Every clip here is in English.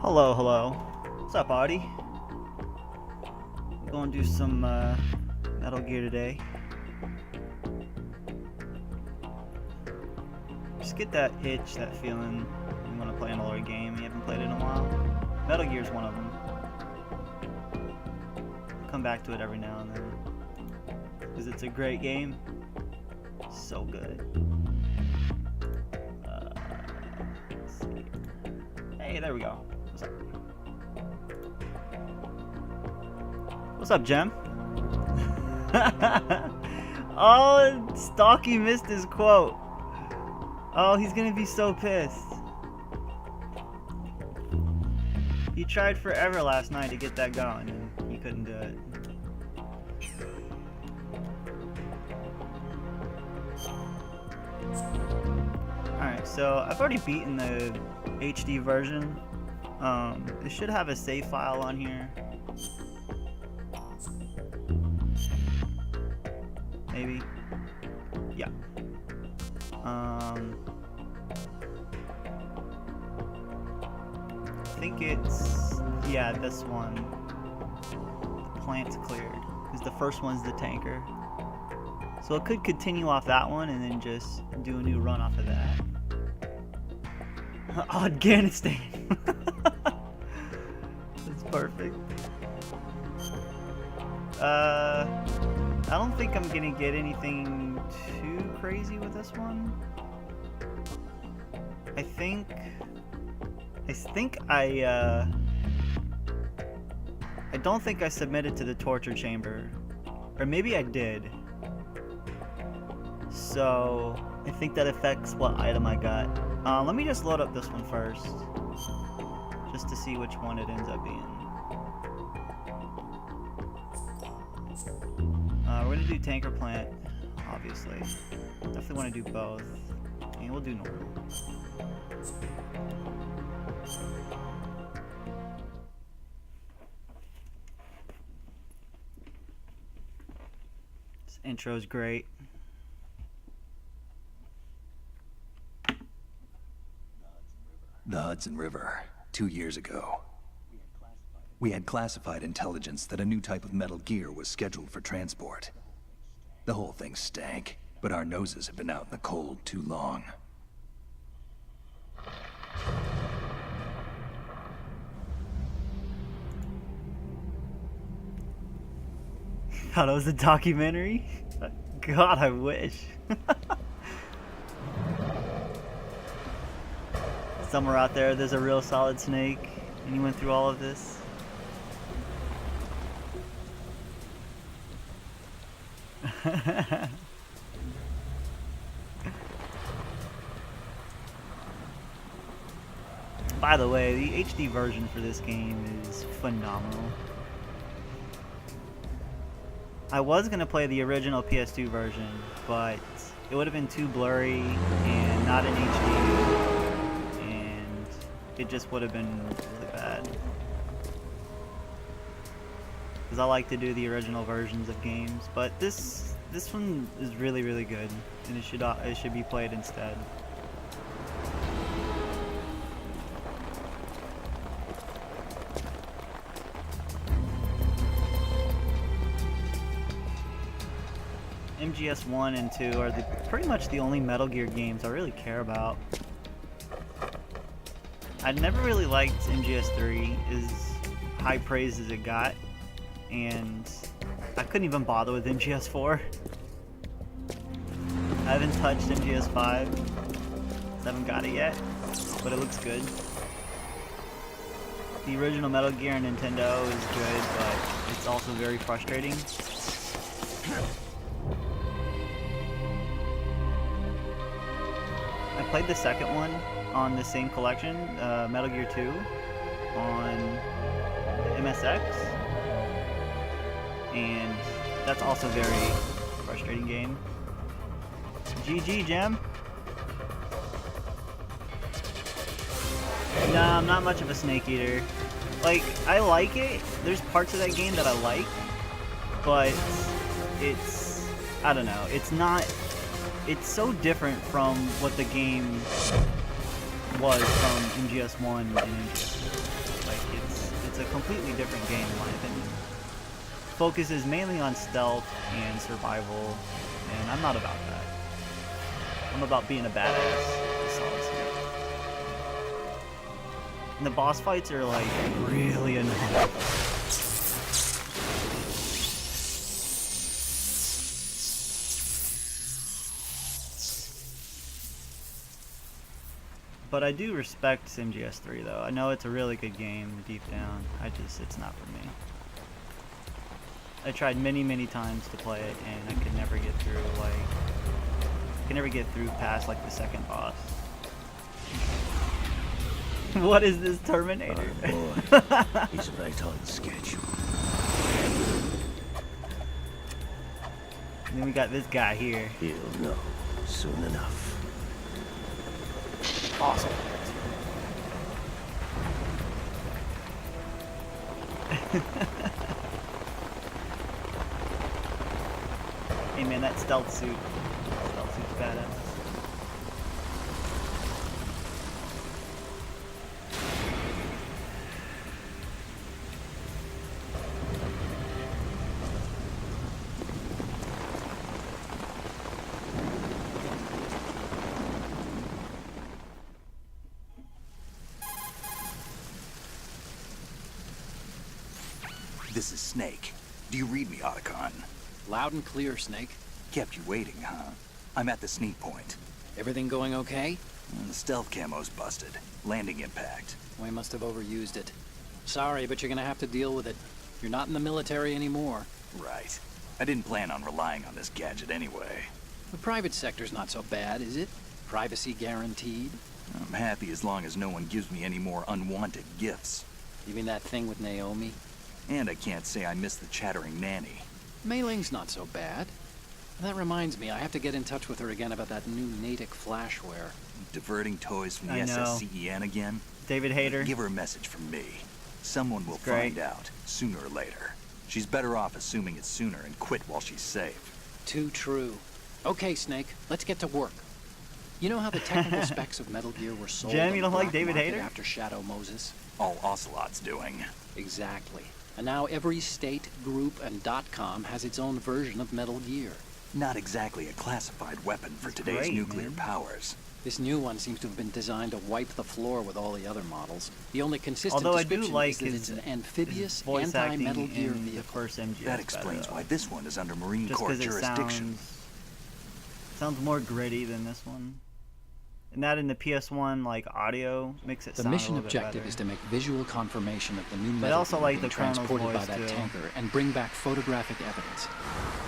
Hello, hello. What's up, Audie? We're gonna do some Metal Gear today. Just get that itch, that feeling you want to play an older game. You haven't played it in a while. Metal Gear's one of them. Come back to it every now and then because it's a great game. So good. Let's see. Hey, there we go. What's up? What's up, Jem? Oh, Stalky missed his quote. Oh, he's gonna be so pissed. He tried forever last night to get that going, and he couldn't do it. Alright, so I've already beaten the HD version. It should have a save file on here. Maybe. Yeah. I think it's, yeah, this one. The plant's cleared, because the first one's the tanker. So it could continue off that one and then just do a new run off of that. Afghanistan. That's perfect. I don't think I'm gonna get anything too crazy with this one. I don't think I submitted to the torture chamber, or maybe I did. So I think that affects what item I got. Let me just load up this one first, just to see which one it ends up being. We're gonna do tanker plant, obviously. Definitely want to do both. And we'll do normal. This intro's great. The Hudson River, 2 years ago. We had classified intelligence that a new type of Metal Gear was scheduled for transport. The whole thing stank, but our noses have been out in the cold too long. Thought it was a documentary? God, I wish. Somewhere out there, there's a real Solid Snake, and he went through all of this. By the way, the HD version for this game is phenomenal. I was gonna play the original PS2 version, but it would have been too blurry and not in HD, and it just would have been really bad. Because I like to do the original versions of games, but this one is really, really good, and it should be played instead. MGS 1 and 2 are pretty much the only Metal Gear games I really care about. I never really liked MGS 3, as high praise as it got, and I couldn't even bother with MGS 4. I haven't touched MGS 5, I haven't got it yet, but it looks good. The original Metal Gear on Nintendo is good, but it's also very frustrating. I played the second one on the same collection, Metal Gear 2, on MSX, and that's also a very frustrating game. GG, Gem. Nah, I'm not much of a Snake Eater. Like, I like it. There's parts of that game that I like, but it's, I don't know, it's not, it's so different from what the game was from MGS1 and MGS2. Like it's a completely different game in my opinion. Focuses mainly on stealth and survival, and I'm not about that. I'm about being a badass with Solid Snake. And the boss fights are like really annoying. But I do respect MGS3 though. I know it's a really good game deep down. It's not for me. I tried many times to play it and I could never get through past like the second boss. What is this Terminator? Oh boy, he's right on schedule. And then we got this guy here. He'll know soon enough. Awesome. Hey man, that stealth suit's badass. This is Snake. Do you read me, Otacon? Loud and clear, Snake. Kept you waiting, huh? I'm at the sneak point. Everything going okay? The stealth camo's busted. Landing impact. We must have overused it. Sorry, but you're gonna have to deal with it. You're not in the military anymore. Right. I didn't plan on relying on this gadget anyway. The private sector's not so bad, is it? Privacy guaranteed? I'm happy as long as no one gives me any more unwanted gifts. You mean that thing with Naomi? And I can't say I miss the chattering nanny. Mei Ling's not so bad. That reminds me, I have to get in touch with her again about that new Natick flashware. Diverting toys from the I know. SSCEN again? David Hayter. Give her a message from me. Someone will Great. find out, sooner or later. She's better off assuming it sooner and quit while she's safe. Too true. Okay, Snake, let's get to work. You know how the technical specs of Metal Gear were sold Jem, on you the don't like black David market Hayter? after Shadow Moses? All Ocelot's doing. Exactly. And now every state, group, and .com has its own version of Metal Gear. Not exactly a classified weapon for That's today's great, nuclear man. powers. This new one seems to have been designed to wipe the floor with all the other models. The only consistent Although I do description like is that his- it's an amphibious, Voice acting anti-Metal Gear in the vehicle. first MGS. That explains why this one is under Marine Just Corps because it jurisdiction. sounds more gritty than this one. And that in the PS1 like audio makes it The sound a mission little bit objective better. is to make visual confirmation of the new But metal also being like the Colonel's transported by voice, that too. tanker and bring back photographic evidence.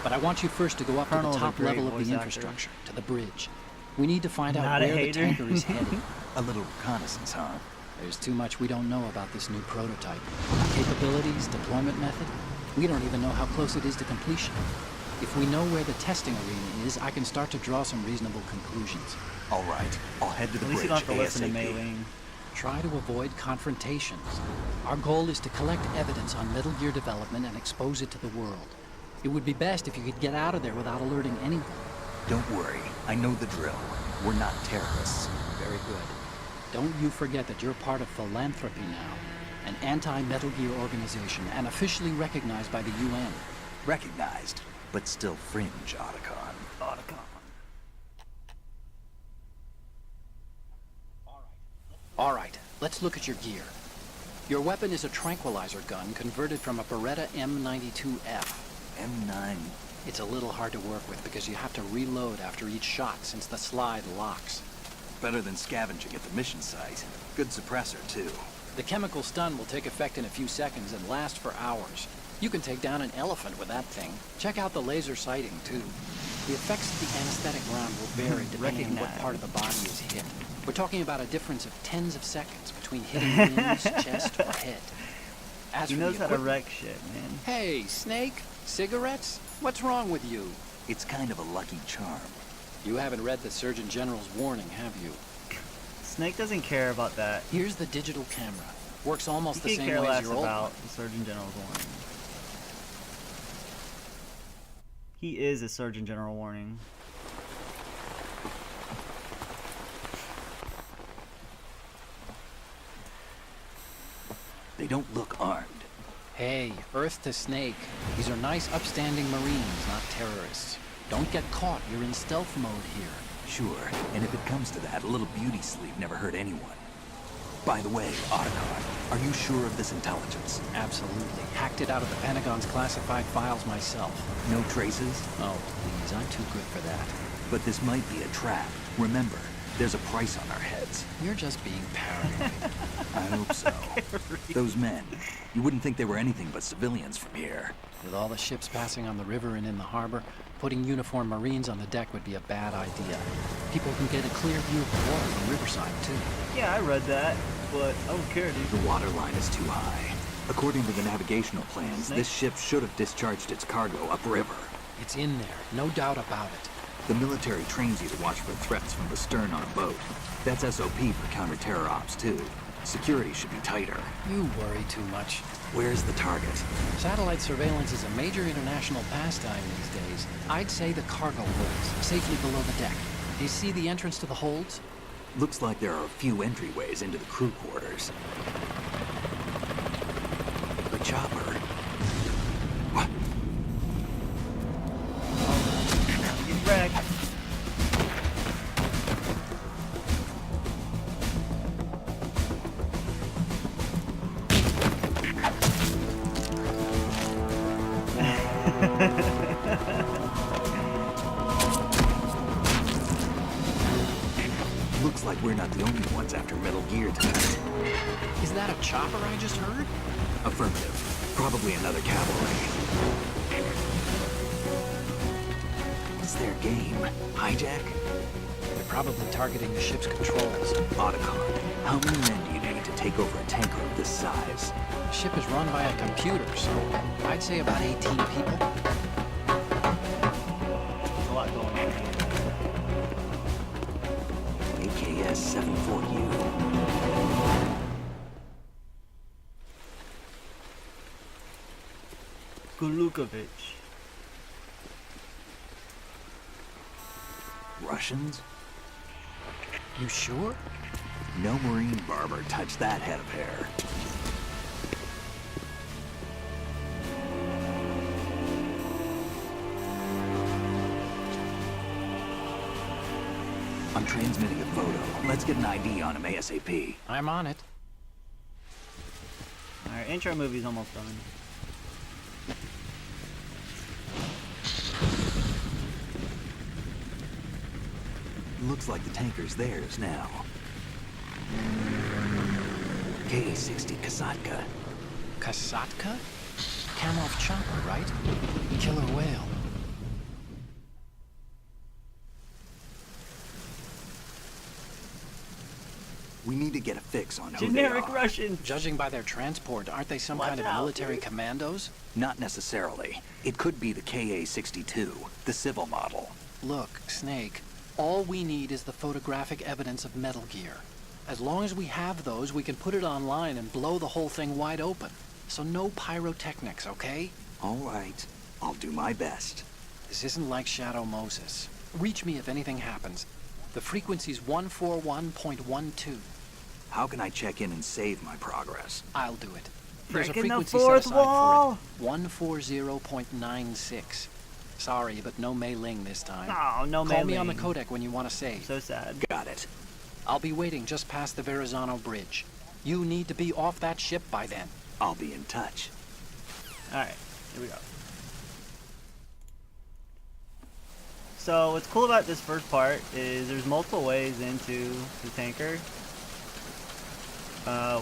But I want you first to go up Colonel's to a the top great level of voice the actor. infrastructure, to the bridge. We need to find out Not a where the hater. tanker is headed. A little reconnaissance, huh? There's too much we don't know about this new prototype. Capabilities, deployment method. We don't even know how close it is to completion. If we know where the testing arena is, I can start to draw some reasonable conclusions. All right, I'll head to the At least you bridge don't have to listen to Mei ASAP. Ling. Try to avoid confrontations. Our goal is to collect evidence on Metal Gear development and expose it to the world. It would be best if you could get out of there without alerting anyone. Don't worry, I know the drill. We're not terrorists. Very good. Don't you forget that you're part of Philanthropy now, an anti-Metal Gear organization and officially recognized by the UN. Recognized, but still fringe, Otacon. Otacon. All right, let's look at your gear. Your weapon is a tranquilizer gun converted from a Beretta M92F. M9. It's a little hard to work with because you have to reload after each shot since the slide locks. Better than scavenging at the mission site. Good suppressor, too. The chemical stun will take effect in a few seconds and last for hours. You can take down an elephant with that thing. Check out the laser sighting, too. The effects of the anesthetic round will vary depending on what Recognize. part of the body is hit. We're talking about a difference of tens of seconds between hitting limbs, chest, or head. As He for knows the how to equipment- wreck shit, man. Hey, Snake, cigarettes? What's wrong with you? It's kind of a lucky charm. You haven't read the Surgeon General's warning, have you? Snake doesn't care about that. Here's the digital camera. Works almost He the could same care way as less your old one. about the Surgeon General's warning. He is a Surgeon General warning. They don't look armed. Hey, Earth to Snake. These are nice, upstanding Marines, not terrorists. Don't get caught. You're in stealth mode here. Sure, and if it comes to that, a little beauty sleep never hurt anyone. By the way, Otacon, are you sure of this intelligence? Absolutely. Hacked it out of the Pentagon's classified files myself. No traces? Oh, please, I'm too good for that. But this might be a trap. Remember, there's a price on our heads. You're just being paranoid. I hope so. Those men, you wouldn't think they were anything but civilians from here. With all the ships passing on the river and in the harbor, putting uniformed Marines on the deck would be a bad idea. People can get a clear view of the water from Riverside, too. Yeah, I read that, but I don't care, dude. The water line is too high. According to the navigational plans, this ship should have discharged its cargo upriver. It's in there, no doubt about it. The military trains you to watch for threats from the stern on a boat. That's SOP for counter-terror ops, too. Security should be tighter. You worry too much. Where's the target? Satellite surveillance is a major international pastime these days. I'd say the cargo holds, safely below the deck. Do you see the entrance to the holds? Looks like there are a few entryways into the crew quarters. The chopper. What? Get wrecked. Looks like we're not the only ones after Metal Gear tonight. Is that a chopper I just heard? Affirmative. Probably another cavalry. What's their game? Hijack? They're probably targeting the ship's controls. Otacon, how many men do you need to take over a tanker of this size? The ship is run by a computer, so I'd say about 18 people. There's a lot going on here. AKS-74U. Golukovich. Russians? You sure? No Marine barber touched that head of hair. I'm transmitting a photo. Let's get an ID on him ASAP. I'm on it. Alright, intro movie's almost done. Looks like the tanker's theirs now. Ka-60 Kasatka. Kasatka? Kamov chopper, right? Killer whale. We need to get a fix on who Generic they are. Russian. Judging by their transport, aren't they some Watch kind of out, military dude. commandos? Not necessarily. It could be the Ka-62, the civil model. Look, Snake, all we need is the photographic evidence of Metal Gear. As long as we have those, we can put it online and blow the whole thing wide open. So no pyrotechnics, okay? All right. I'll do my best. This isn't like Shadow Moses. Reach me if anything happens. The frequency's 141.12. How can I check in and save my progress? I'll do it. There's a Breaking the frequency fourth set aside wall. for it. 140.96. Sorry, but no Mei-Ling this time. Oh, no Call me on the Mei-Ling. codec when you want to save. So sad. Got it. I'll be waiting just past the Verrazano Bridge. You need to be off that ship by then. I'll be in touch. Alright, here we go. So what's cool about this first part is there's multiple ways into the tanker.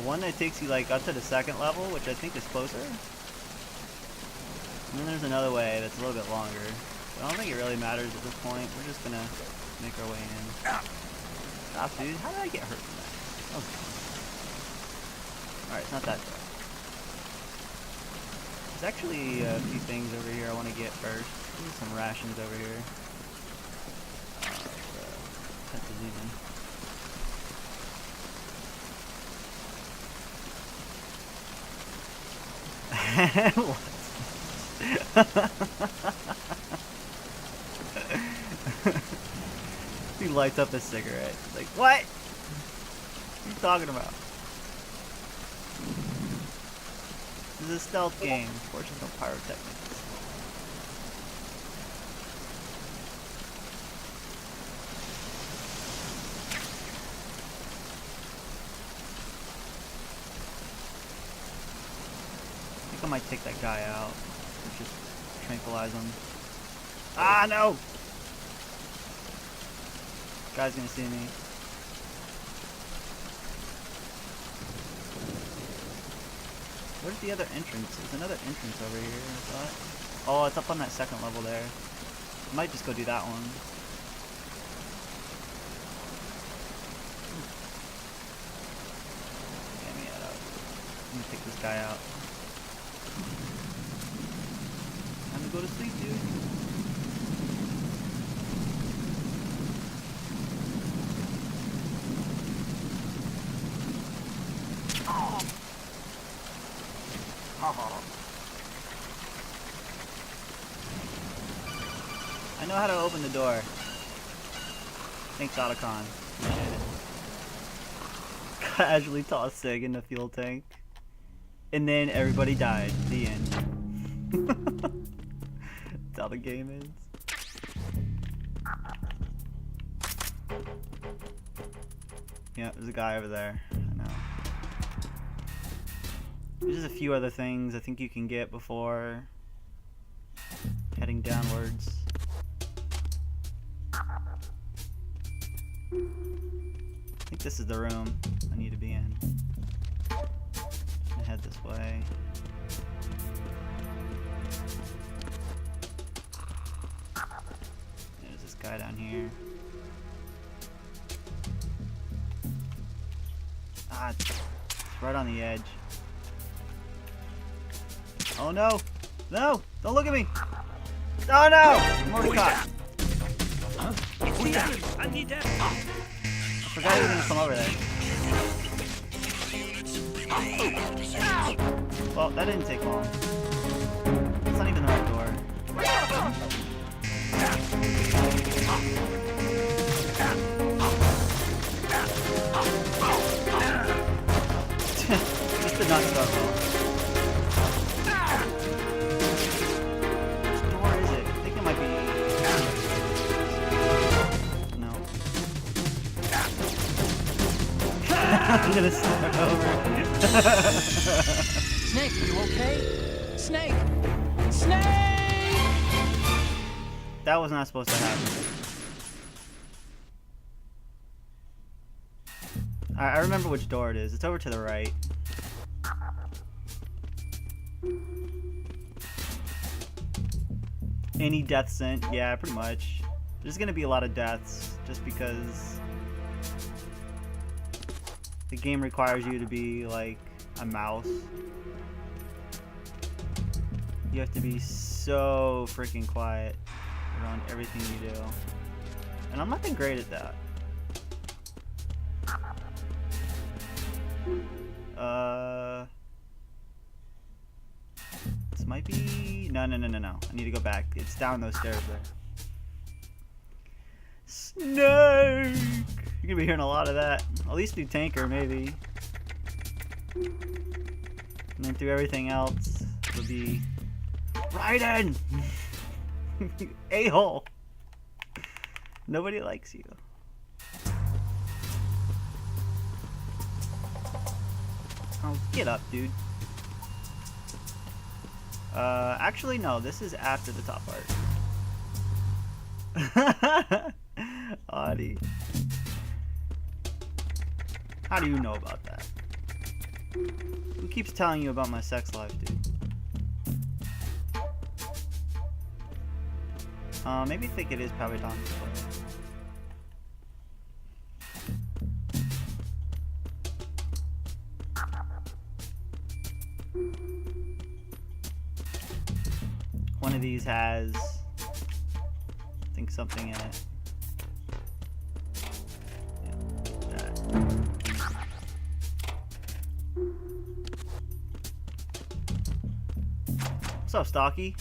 One that takes you like up to the second level, which I think is closer. And then there's another way that's a little bit longer. But I don't think it really matters at this point. We're just gonna make our way in. Stop, dude. How did I get hurt from that? Okay. Alright, it's not that bad. There's actually a few things over here I want to get first. There's some rations over here. Pentazine. He lights up a cigarette. He's like, what? What are you talking about? This is a stealth game. Of course, there's no pyrotechnics. I think I might take that guy out. Or just tranquilize him. Ah, no! Guy's gonna see me. Where's the other entrance? There's another entrance over here, I thought. Oh, it's up on that second level there. I might just go do that one. Get me out. I'm gonna take this guy out. Time to go to sleep, dude. I know how to open the door. Thanks, Otacon. Appreciate it. Casually tossed Sig in the fuel tank. And then everybody died. The end. That's how the game ends. Yeah, there's a guy over there. I know. There's just a few other things I think you can get before heading downwards. I think this is the room I need to be in. I'm gonna head this way. There's this guy down here. Ah, it's right on the edge. Oh no! No! Don't look at me! Oh no! Mordecai! I need that. I forgot he was gonna come over there. Well, that didn't take long. It's not even the right door. This did not start well. Which door is it? I think it might be... No. I'm gonna start over. Snake, you okay? Snake! Snake! That was not supposed to happen. I remember which door it is. It's over to the right. Any death sent? Yeah, pretty much. There's gonna be a lot of deaths just because the game requires you to be like a mouse. You have to be so freaking quiet around everything you do. And I'm not that great at that. This might be... No. I need to go back. It's down those stairs there. Snake! You're gonna be hearing a lot of that. At least through Tanker, maybe. And then through everything else, it'll be... Raiden! A-hole! Nobody likes you. Oh, get up, dude. Actually, no. This is after the top part. Audie. How do you know about that? Who keeps telling you about my sex life, dude? Maybe think it is probably down this way. One of these has, I think, something in it. Yeah, that. What's up, Stocky?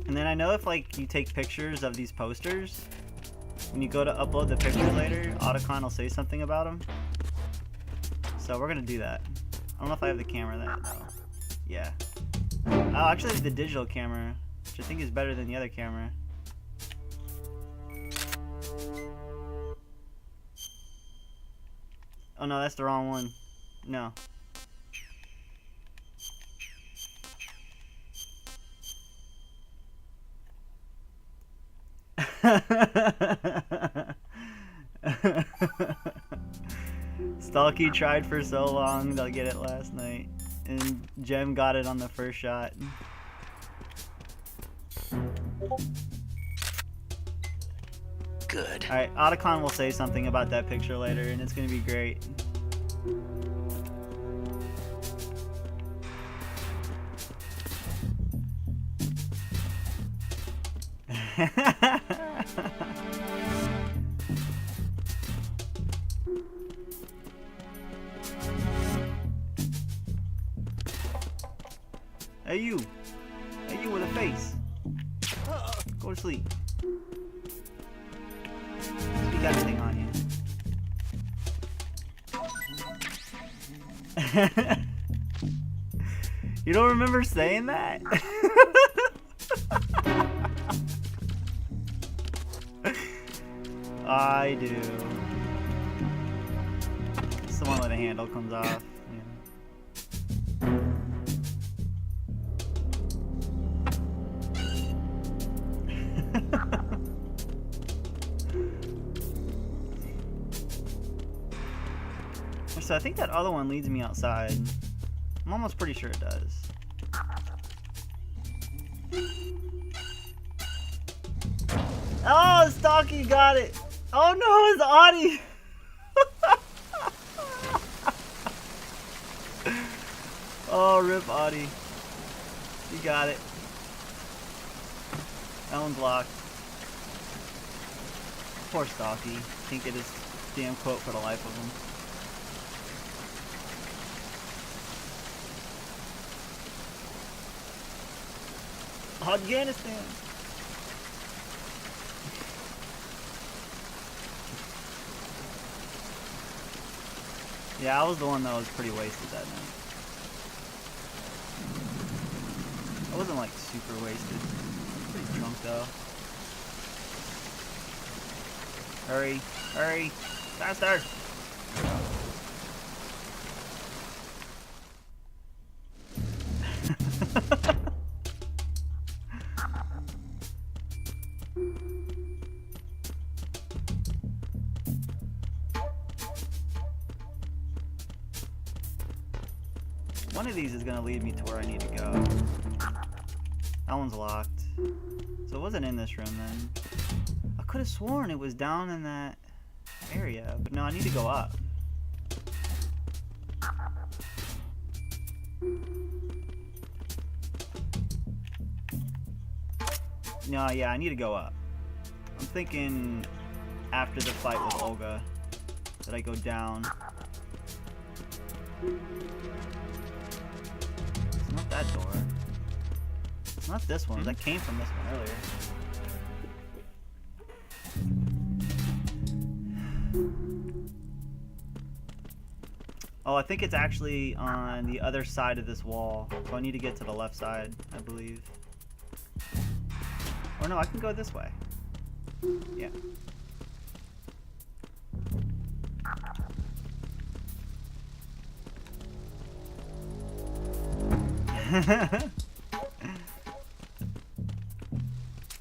And then I know if like you take pictures of these posters, when you go to upload the picture later, Otacon will say something about him. So we're gonna do that. I don't know if I have the camera that though. Yeah. Oh, actually I have the digital camera, which I think is better than the other camera. Oh no, that's the wrong one. No. Stalky tried for so long, they'll get it last night. And Jem got it on the first shot. Good. Alright, Otacon will say something about that picture later, and it's gonna be great. Hey you! Hey you with a face! Go to sleep. You got anything on you? You don't remember saying that? I do. It's the one where the handle comes off. So I think that other one leads me outside. I'm almost pretty sure it does. Oh, Stalky got it! Oh no, it's Audie! Oh, rip Audie. You got it. That one's locked. Poor Stalky. Can't get his damn quote for the life of him. Afghanistan. Yeah, I was the one that was pretty wasted that night. I wasn't like super wasted. I was pretty drunk though. Hurry, hurry, faster! One of these is gonna lead me to where I need to go. That one's locked. So it wasn't in this room then. I could have sworn it was down in that area, but no, I need to go up. No, yeah, I need to go up. I'm thinking after the fight with Olga that I go down. It's not that door. It's not this one. That came from this one earlier. Oh, I think it's actually on the other side of this wall. So I need to get to the left side, I believe. Or no, I can go this way. Yeah.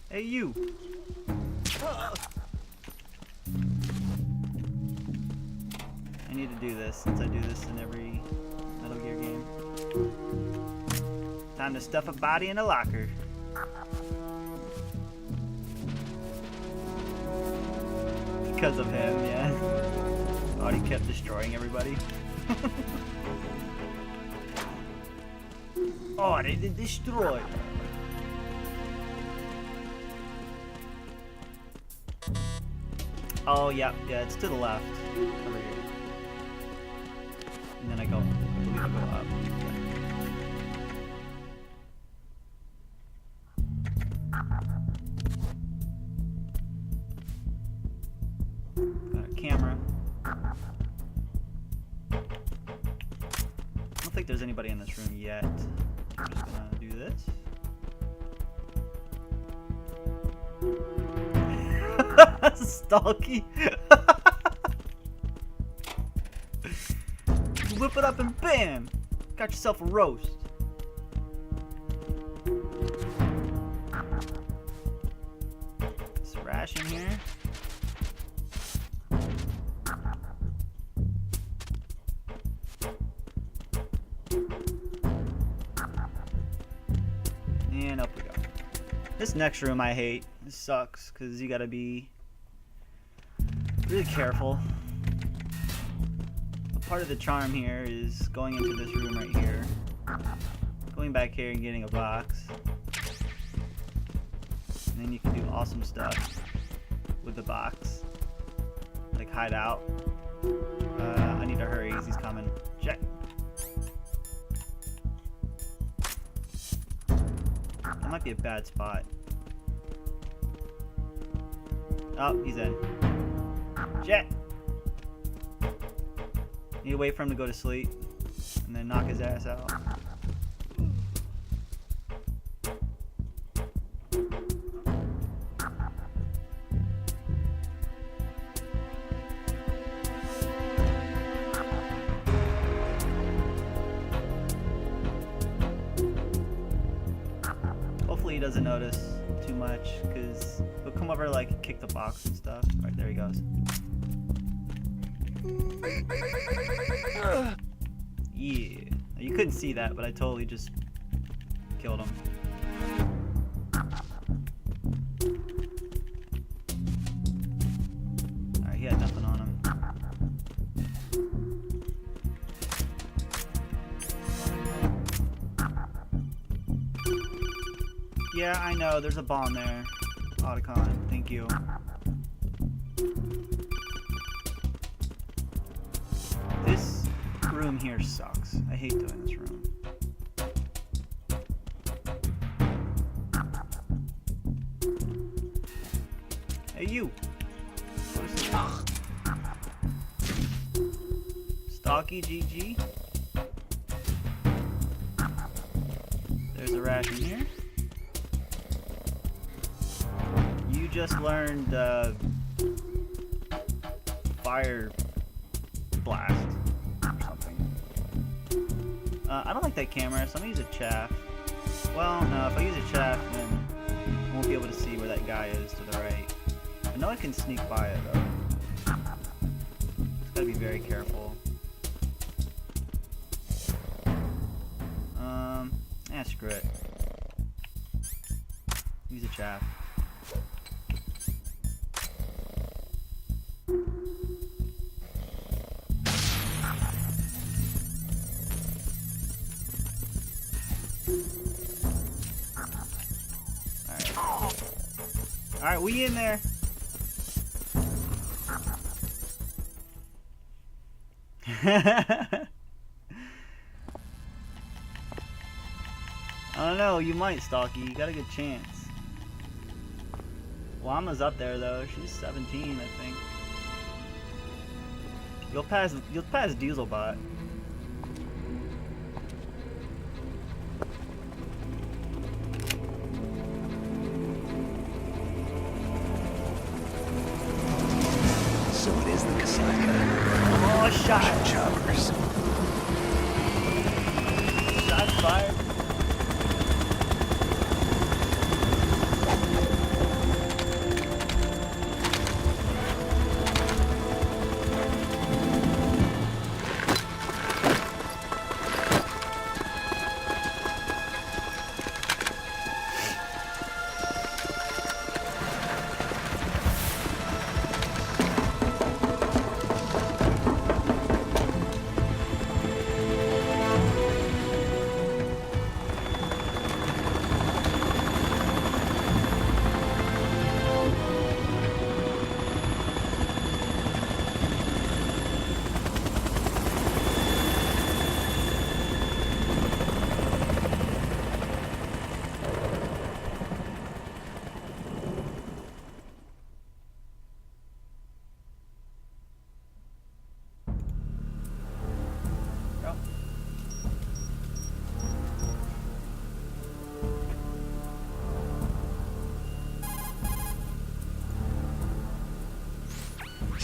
Hey, you. I need to do this since I do this in every Metal Gear game. Time to stuff a body in a locker. Because of him, yeah. Oh, he kept destroying everybody. Oh, they destroyed. Oh, yeah, it's to the left. Over here. And then I believe I go up. there's anybody in this room yet. I'm just gonna do this. Stalky. Whip it up and bam! Got yourself a roast. This rash in here. And up we go. This next room I hate. This sucks because you gotta be really careful. Part of the charm here is going into this room right here, going back here and getting a box, and then you can do awesome stuff with the box, like hide out. I need to hurry because he's coming. Check. That might be a bad spot. Oh, he's in. Jet. Need to wait for him to go to sleep and then knock his ass out. Hopefully he doesn't notice too much because he'll come over like kick the box and stuff. Right, there he goes. Yeah, you couldn't see that, but I totally just killed him. Alright, he had nothing on him. Yeah, I know, there's a bomb there. Otacon, thank you. This room here sucks. I hate doing this room. Hey, you! Stocky GG. There's a rash in here. You just learned fire blast or something. I don't like that camera, so I'm gonna use a chaff. Well, no, if I use a chaff, then I won't be able to see where that guy is to the right. I know I can sneak by it though. Just gotta be very careful. Screw it. Use a chaff. Alright, we in there. I don't know, you might, Stalky. You got a good chance. Llama's up there though. She's 17, I think. You'll pass Dieselbot. So it is the Kasaka. Oh, shot! Choppers. Shots fired.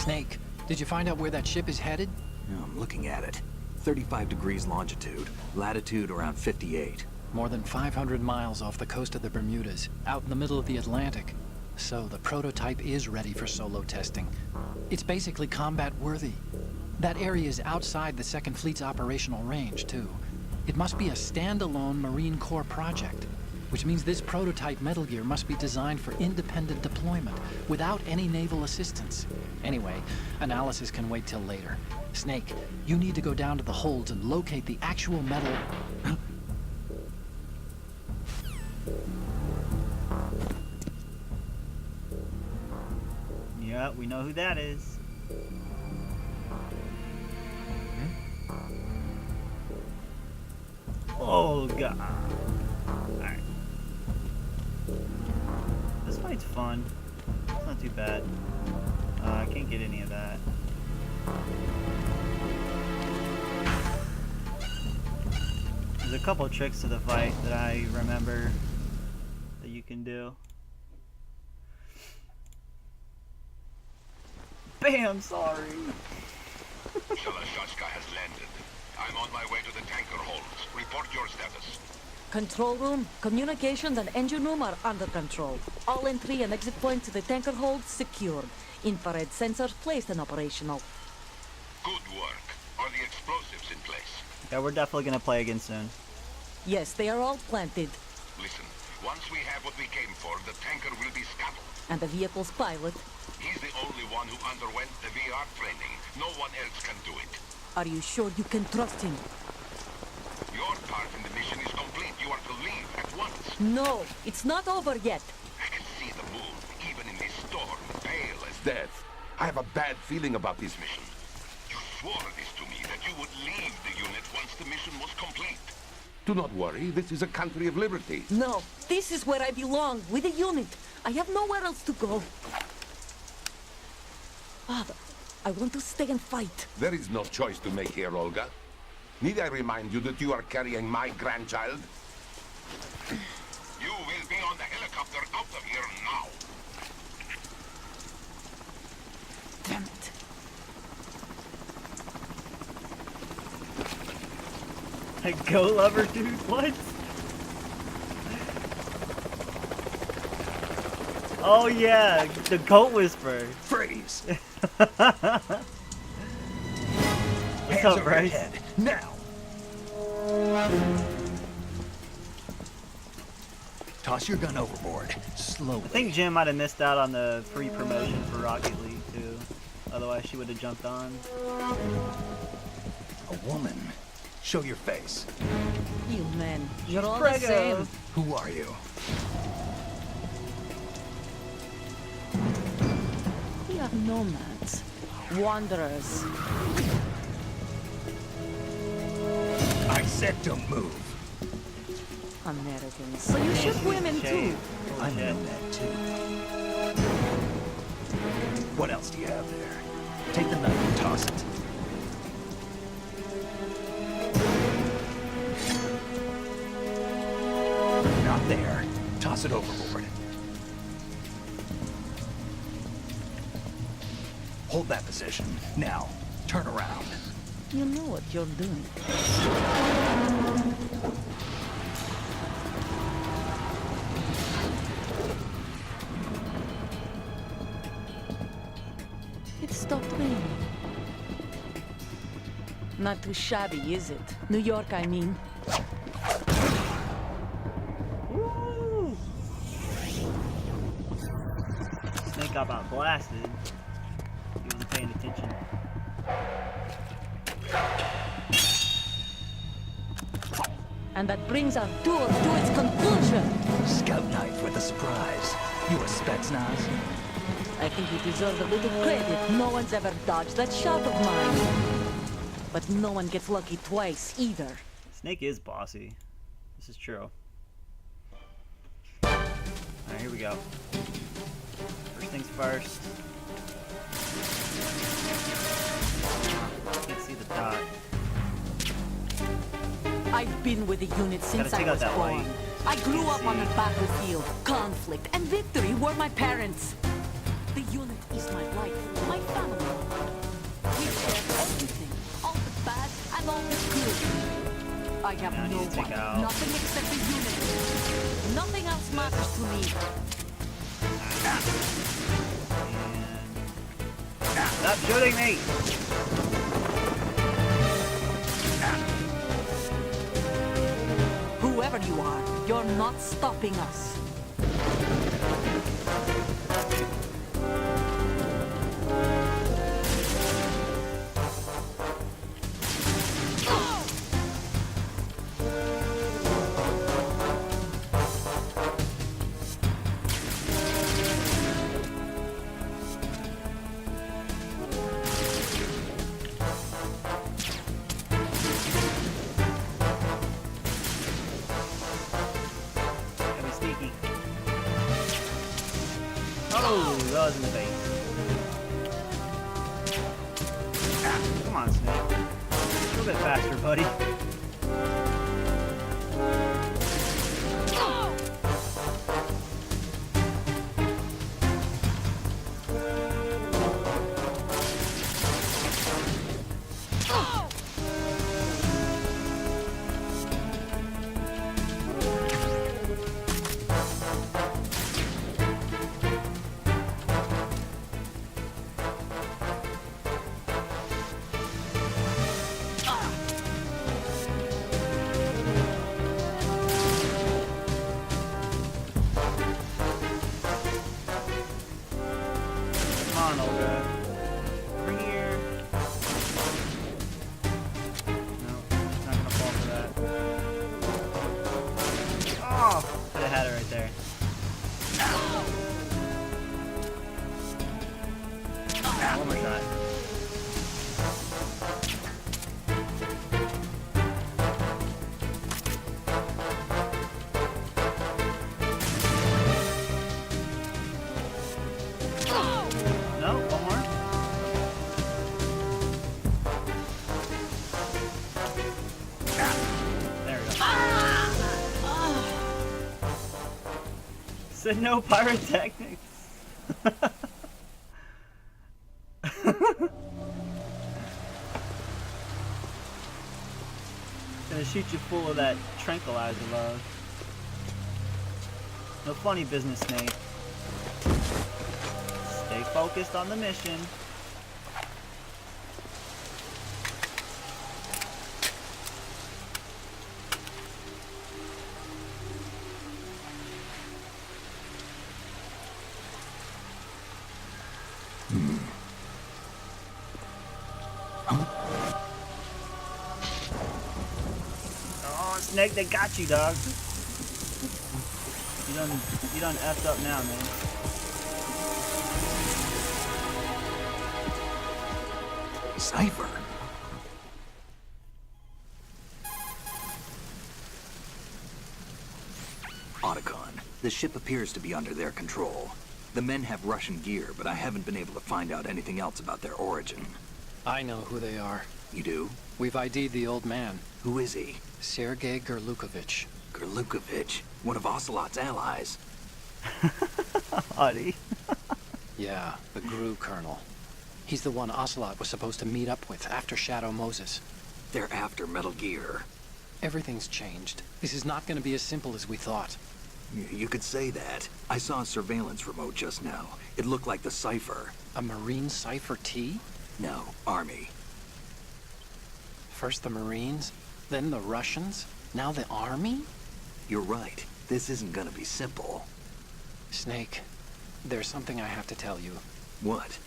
Snake, did you find out where that ship is headed? Yeah, I'm looking at it. 35 degrees longitude, latitude around 58. More than 500 miles off the coast of the Bermudas, out in the middle of the Atlantic. So the prototype is ready for solo testing. It's basically combat-worthy. That area is outside the Second Fleet's operational range, too. It must be a standalone Marine Corps project, which means this prototype Metal Gear must be designed for independent deployment, without any naval assistance. Anyway, analysis can wait till later. Snake, you need to go down to the holds and locate the actual metal... Yeah, we know who that is. Oh god. Alright. This fight's fun. It's not too bad. I can't get any of that. There's a couple tricks to the fight that I remember that you can do. Bam, sorry. Shalashashka has landed. I'm on my way to the tanker holds. Report your status. Control room, communications and engine room are under control. All entry and exit points to the tanker hold secured. Infrared sensors placed and operational. Good work. Are the explosives in place? Yeah, we're definitely gonna play again soon. Yes, they are all planted. Listen, once we have what we came for, the tanker will be scuttled. And the vehicle's pilot. He's the only one who underwent the VR training. No one else can do it. Are you sure you can trust him? Your part in the mission is complete. You are to leave at once. No, it's not over yet. I can see the moon, even in this storm, pale as death. I have a bad feeling about this mission. You swore this to me, that you would leave the unit once the mission was complete. Do not worry, this is a country of liberty. No, this is where I belong, with the unit. I have nowhere else to go. Father, I want to stay and fight. There is no choice to make here, Olga. Need I remind you that you are carrying my grandchild? You will be on the helicopter out of here now. Damn it. Like, go lover, dude, what? Oh yeah, the goat whisperer. Freeze! What's Hands up, over your Bryce? head, now! Toss your gun overboard, slowly. I think Jim might have missed out on the free promotion for Rocket League too. Otherwise, she would have jumped on. A woman. Show your face. You men, you're all Prego. the same. Who are you? We are nomads, wanderers. I said don't move. Americans. So you shoot women too. Shade. I'm Shit. a nomad too. What else do you have there? Take the knife and toss it. Not there. Toss it overboard. Hold that position. Now, turn around. You know what you're doing. It stopped raining. Not too shabby, is it? New York, I mean. Woo! Snake got about blasted. He wasn't paying attention. And that brings our tour to its conclusion. Scout knife with a surprise. You a Spetsnaz? I think you deserve a little credit. No one's ever dodged that shot of mine. But no one gets lucky twice, either. Snake is bossy. This is true. Alright, here we go. First things first. Can't see the dot. I've been with the unit since take I out was that born. light. I grew Can't up on see. a battlefield. Conflict and victory were my parents. The unit is my life, my family. We share everything, all the bad and all the good. I have Now I no need to take one, out- nothing except the unit. Nothing else matters to me. And... Stop shooting me! Whoever you are, you're not stopping us. Gotta be sneaky. Oh, that was in the face. Come on, Snake. A little bit faster, buddy. Come on, Olga. Bring here. No, it's not gonna fall for that. Oh, could have had it right there. One more shot. No, one more. There we go. Said no pyrotechnics. Gonna shoot you full of that tranquilizer, love. No funny business, Snake. Stay focused on the mission. Oh, Snake, they got you, dog. You done effed up now, man. Cypher. Otacon, the ship appears to be under their control. The men have Russian gear, but I haven't been able to find out anything else about their origin. I know who they are. You do? We've ID'd the old man, Who is he? Sergei Gerlukovich. Gerlukovich, one of Ocelot's allies. Buddy. Yeah, the GRU colonel. He's the one Ocelot was supposed to meet up with after Shadow Moses. They're after Metal Gear. Everything's changed. This is not going to be as simple as we thought. You could say that. I saw a surveillance remote just now. It looked like the Cypher. A Marine Cypher T? No, Army. First the Marines, then the Russians, now the Army? You're right. This isn't gonna be simple. Snake, there's something I have to tell you. What?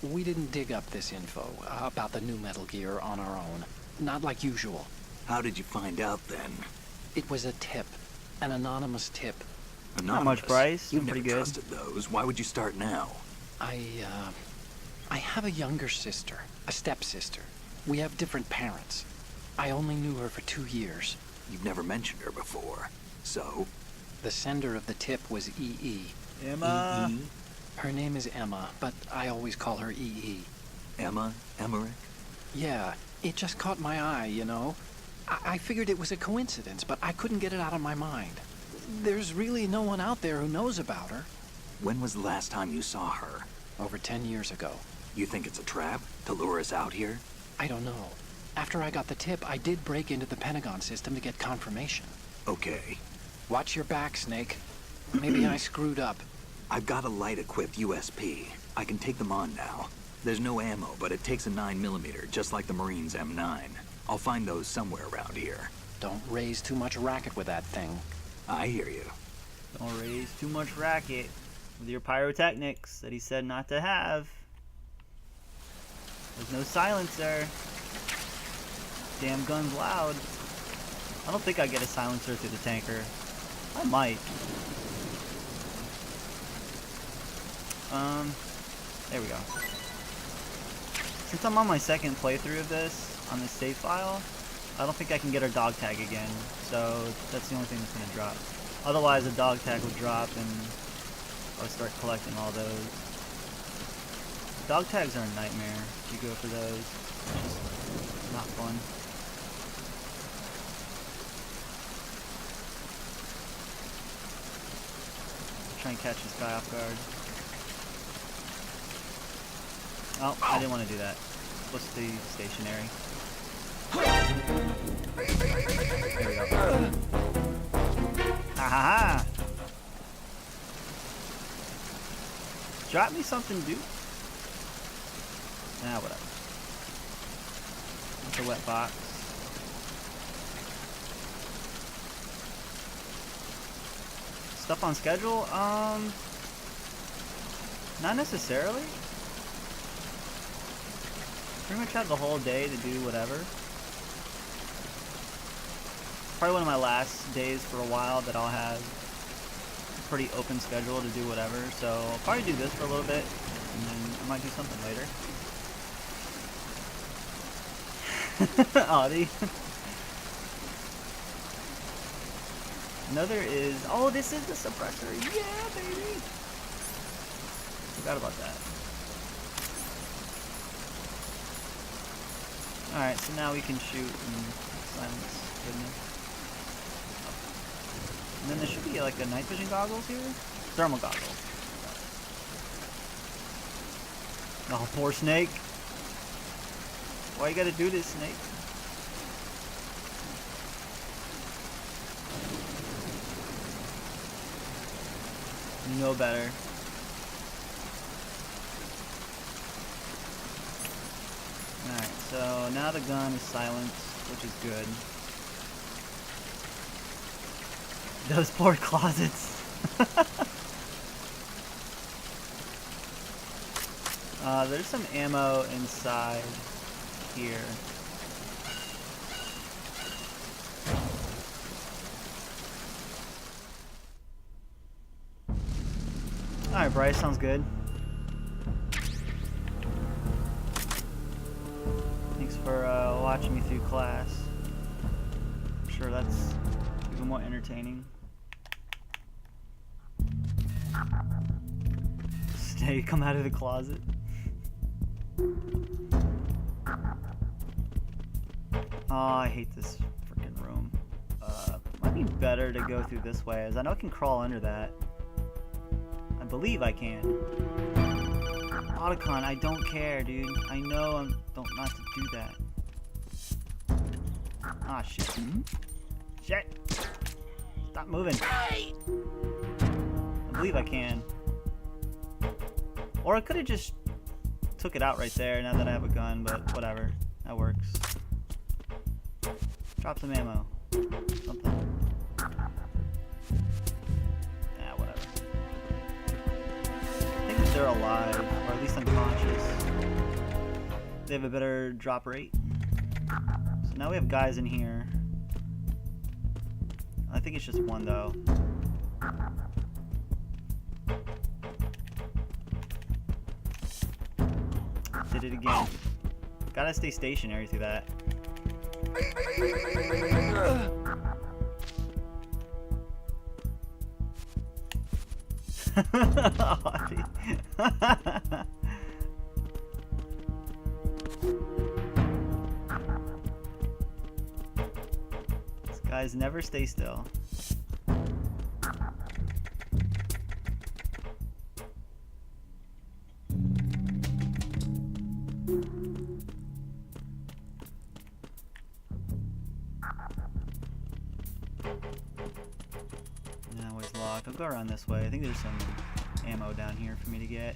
We didn't dig up this info about the new Metal Gear on our own. Not like usual. How did you find out then? It was a tip. An anonymous tip. Not much price. You've Pretty never good. trusted those. Why would you start now? I have a younger sister, a stepsister. We have different parents. I only knew her for 2 years. You've never mentioned her before. So? The sender of the tip was E.E. Emma. E.E.? Her name is Emma, but I always call her E.E. Emma? Emmerich? Yeah, it just caught my eye, you know? I figured it was a coincidence, but I couldn't get it out of my mind. There's really no one out there who knows about her. When was the last time you saw her? over 10 years ago. You think it's a trap to lure us out here? I don't know. After I got the tip, I did break into the Pentagon system to get confirmation. Okay. Watch your back, Snake. Maybe I screwed up. I've got a light-equipped USP. I can take them on now. There's no ammo, but it takes a 9mm, just like the Marines' M9. I'll find those somewhere around here. Don't raise too much racket with that thing. I hear you. Don't raise too much racket with your pyrotechnics that he said not to have. There's no silencer. Damn gun's loud. I don't think I get a silencer through the tanker. I might. There we go. Since I'm on my second playthrough of this, on this save file, I don't think I can get a dog tag again, so that's the only thing that's going to drop. Otherwise, a dog tag would drop and I would start collecting all those. Dog tags are a nightmare if you go for those. It's just not fun. Try and catch this guy off guard. Oh, I didn't want to do that. It's supposed to be stationary. There we go. Ha ha ha! Drop me something, dude. Nah, whatever. It's a wet box. Stuff on schedule? Not necessarily. Pretty much have the whole day to do whatever. Probably one of my last days for a while that I'll have a pretty open schedule to do whatever. So I'll probably do this for a little bit, and then I might do something later. Audie. Another is, oh, this is the suppressor. Yeah, baby. Forgot about that. Alright, so now we can shoot and silence goodness. And then there should be like a night vision goggles here. Thermal goggles. Oh, poor Snake. Why you gotta do this, Snake? You know better. Alright, so now the gun is silenced, which is good. Those poor closets. There's some ammo inside here. Alright, Bryce, sounds good. Thanks for watching me through class. I'm sure that's even more entertaining. Stay, come out of the closet. Oh, I hate this freaking room. Might be better to go through this way, as I know I can crawl under that. I believe I can. Otacon, I don't care, dude. I know I'm not to do that. Ah, shit. Shit! Stop moving. I believe I can. Or I could have just took it out right there now that I have a gun, but whatever. That works. Drop some ammo. Something. Yeah, whatever. I think that they're alive, or at least unconscious. They have a better drop rate. So now we have guys in here. I think it's just one though. Did it again. Gotta stay stationary through that. These guys never stay still. I'll go around this way. I think there's some ammo down here for me to get.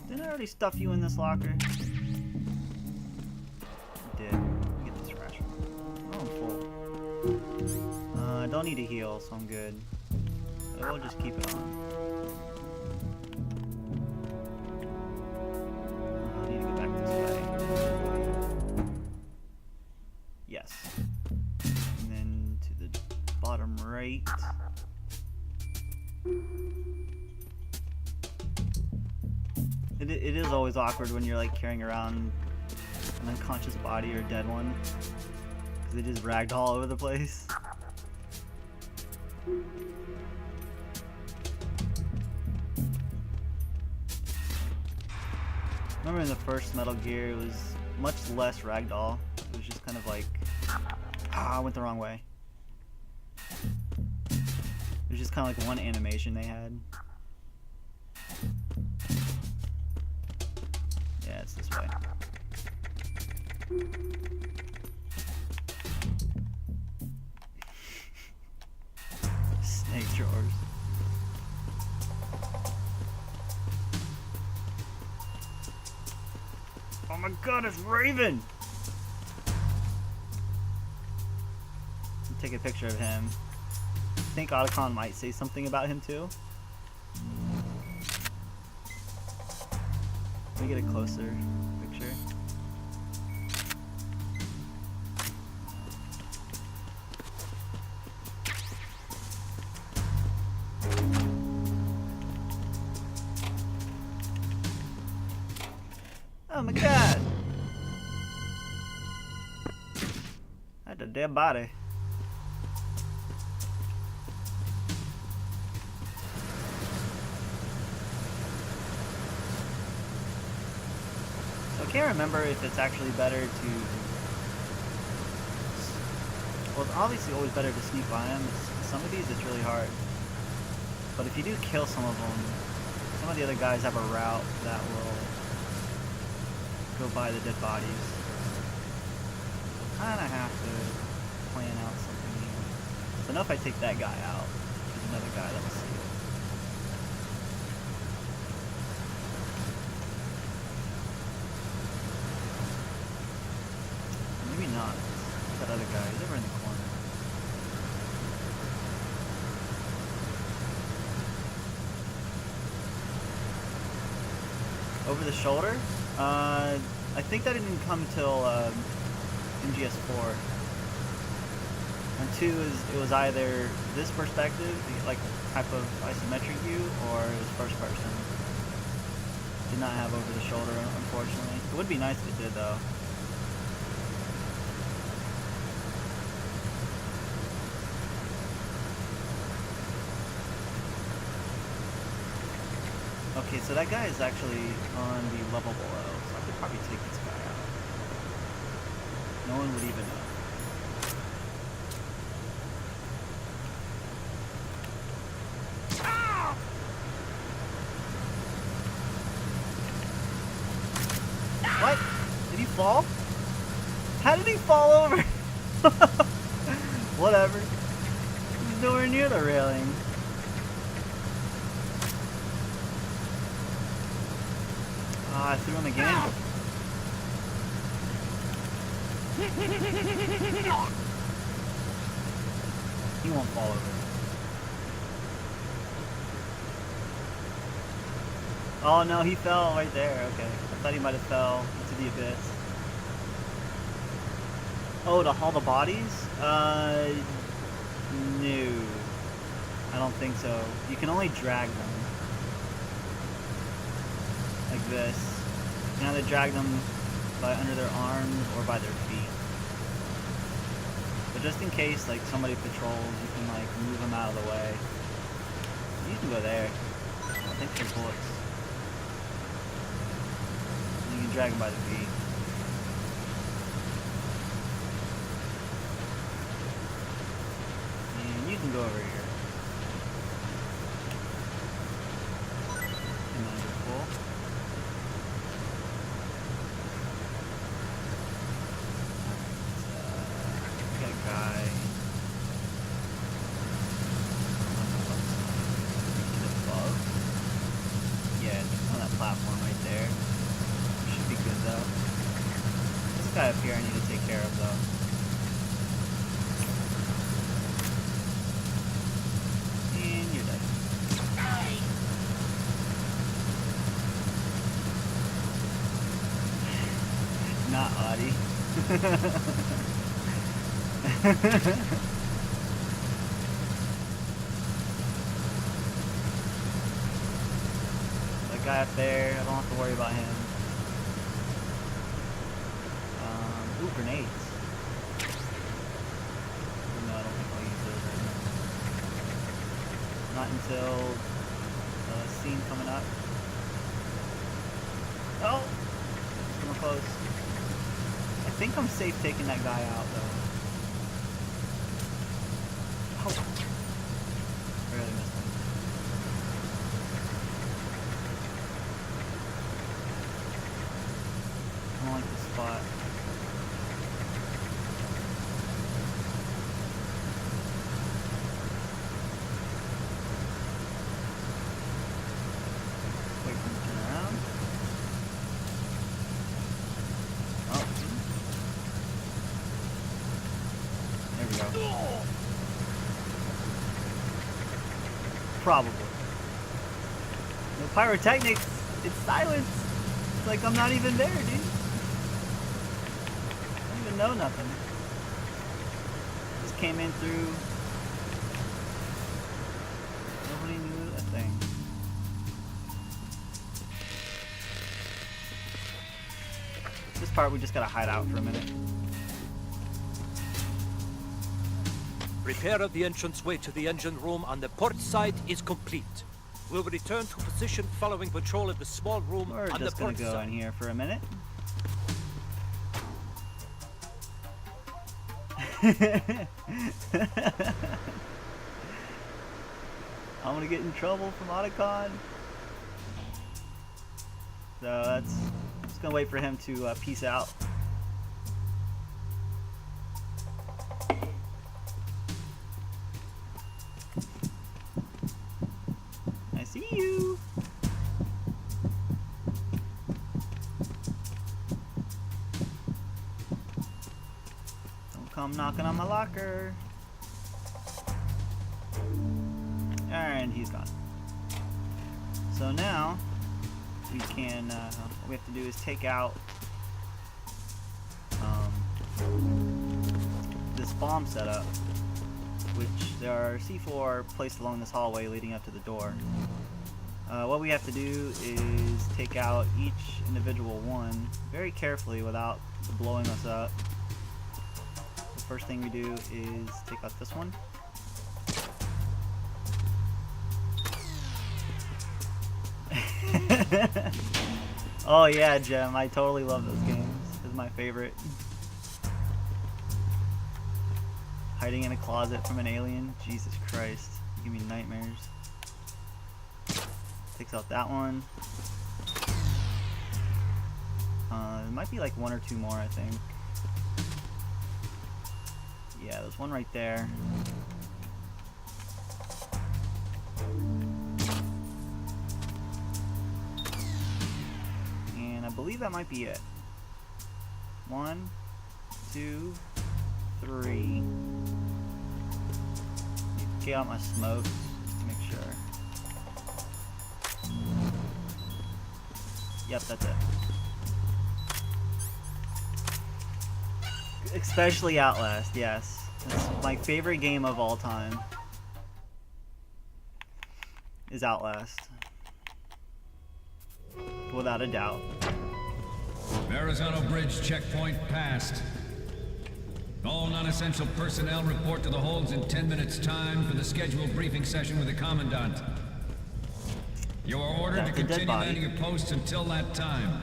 Didn't I already stuff you in this locker? I did. Get this ration. Oh, I'm full. I don't need a heal, so I'm good. But we'll just keep it on. I need to go back this way. Yes. And then to the bottom right. It is always awkward when you're like carrying around an unconscious body or a dead one, because they just ragged all over the place. Remember in the first Metal Gear, it was much less ragdoll. It was just kind of like, I went the wrong way. It was just kind of like one animation they had. Yeah, it's this way. Snake drawers. Oh my god, it's Raven! I'll take a picture of him. I think Otacon might say something about him too. Let me get a closer picture. Oh my god! That's a dead body. I can't remember if it's actually better to... Well, it's obviously always better to sneak by them. Some of these it's really hard. But if you do kill some of them, some of the other guys have a route that will go by the dead bodies. Kinda have to plan out something here. So now if I take that guy out, there's another guy that will see it. Maybe not. That other guy, he's over in the corner. Over the shoulder? I think that didn't come till MGS4. And 2 it was either this perspective, like type of isometric view, or it was first person. Did not have over the shoulder, unfortunately. It would be nice if it did, though. Okay, so that guy is actually on the level below, so I could probably take this guy out. No one would even know. What? Did he fall? How did he fall over? Whatever. He's nowhere near the railing. I threw him again. He won't fall over. Oh no, he fell right there. Okay. I thought he might have fell into the abyss. Oh, to haul the bodies? No. I don't think so. You can only drag them. Like this. You can either drag them by under their arms or by their feet. But just in case like somebody patrols, you can like move them out of the way. You can go there. I think there's bullets. And you can drag them by the feet. And you can go over here. platform right there. Should be good though. This guy up here I need to take care of though. And you're dead. Not Audie. That guy up there, I don't have to worry about him. Ooh, grenades. No, I don't think I'll use those right now. Not until the scene coming up. Oh! Coming close. I think I'm safe taking that guy out though. Oh! Barely missed him. I don't like this spot. Wait for him to turn around. Oh. There we go. Probably. No pyrotechnics. It's silence. It's like I'm not even there, dude. I don't even know nothing. Just came in through. Nobody knew a thing. This part we just gotta hide out for a minute. Repair of the entranceway to the engine room on the port side is complete. We'll return to position following patrol of the small room We're on the just gonna port go side. in here for a minute. I'm gonna get in trouble from Otacon. So that's just gonna wait for him to peace out. I see you. Don't come knocking on my locker. And he's gone. So now we can, what we have to do is take out this bomb setup, which there are C4 placed along this hallway leading up to the door. What we have to do is take out each individual one very carefully without blowing us up. The first thing we do is take out this one. Oh yeah, Gem, I totally love those games. It's my favorite. Hiding in a closet from an alien? Jesus Christ. You give me nightmares. Takes out that one. There might be like one or two more, I think. Yeah, there's one right there. And I believe that might be it. 1, 2, 3. Get out my smokes just to make sure. Yep, that's it. Especially Outlast, yes. That's my favorite game of all time. Is Outlast. Without a doubt. Verrazano Bridge checkpoint passed. All non-essential personnel report to the holds in 10 minutes' time for the scheduled briefing session with the Commandant. You are ordered to continue landing your posts until that time.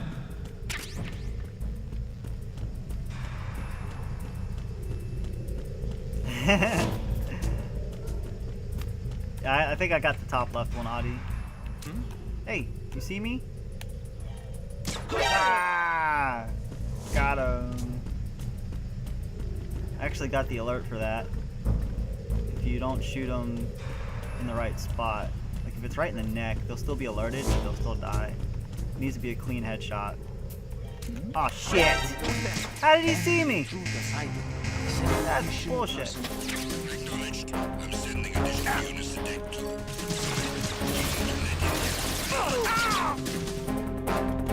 I think I got the top left one, Audie. Hey, you see me? Ah! Got him. I actually got the alert for that. If you don't shoot them in the right spot, like if it's right in the neck, they'll still be alerted, but they'll still die. Needs to be a clean headshot. Oh shit! How did he see me? That's bullshit.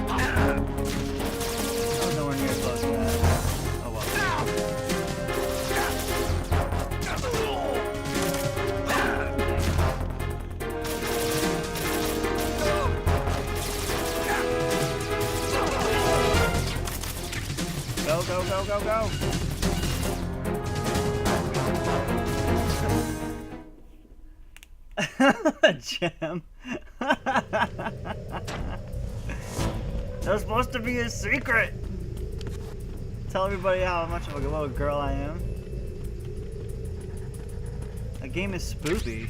I was nowhere near close to that. Oh well. Go, go, go, go, go! Gem. That's supposed to be a secret. Tell everybody how much of a little girl I am. That game is spoopy.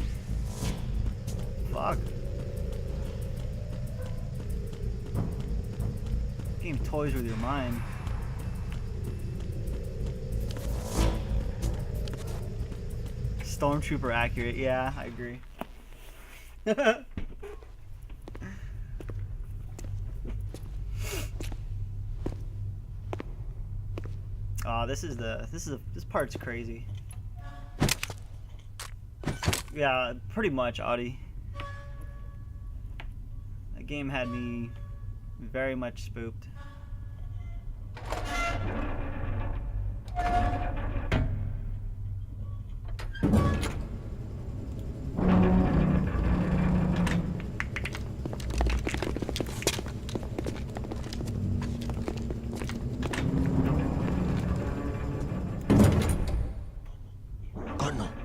Fuck. Game toys with your mind. Stormtrooper accurate, yeah, I agree. Oh, this part's crazy. Yeah, pretty much, Audie. That game had me very much spooked.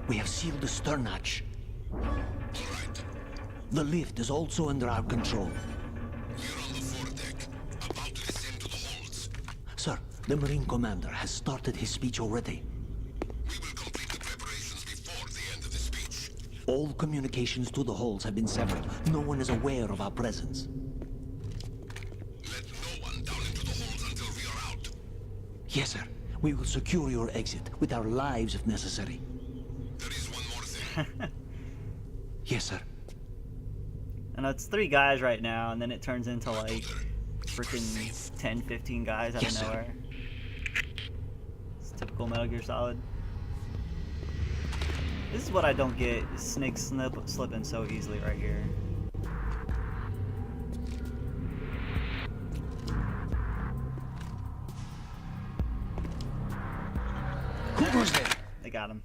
We have sealed the stern hatch. The lift is also under our control. We're on the foredeck, about to descend to the holds. Sir, the Marine Commander has started his speech already. We will complete the preparations before the end of the speech. All communications to the holds have been severed. No one is aware of our presence. Let no one down into the holds until we are out. Yes, sir. We will secure your exit with our lives if necessary. There is one more thing. Yes, sir. And it's 3 guys right now, and then it turns into like freaking 10, 15 guys out of nowhere. It's typical Metal Gear Solid. This is what I don't get, is Snake slipping so easily right here. Who goes there? They got him.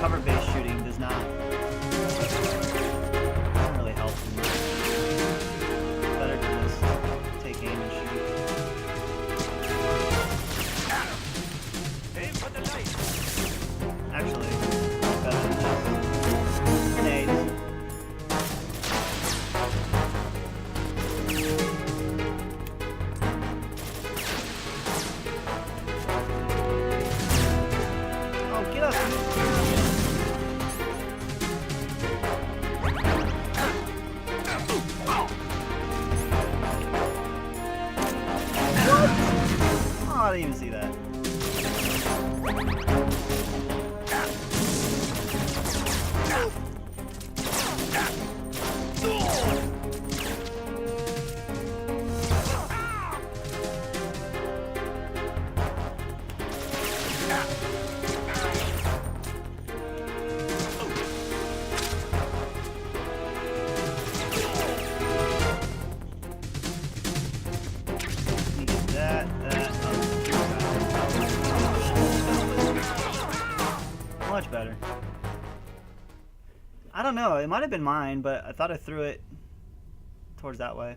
Cover-based shooting does not really help. Better to just take aim and shoot. Aim for the light. Actually, better than this. Grenades. Oh, get up! Oh, I didn't even see that. Much better. I don't know, it might have been mine, but I thought I threw it towards that way.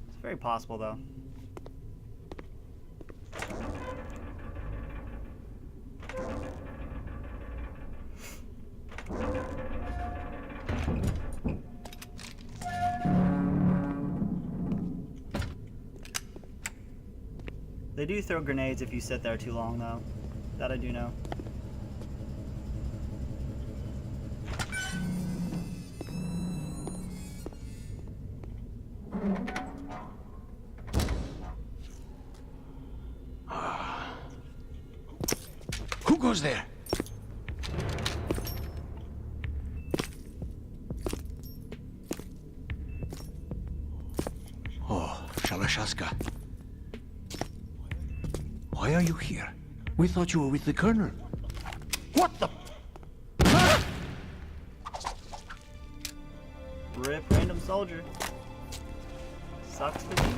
It's very possible though. They do throw grenades if you sit there too long, though. That I do know. goes there. Oh, Shalashaska. Why are you here? We thought you were with the Colonel. What the? Rip random soldier. Sucks for you.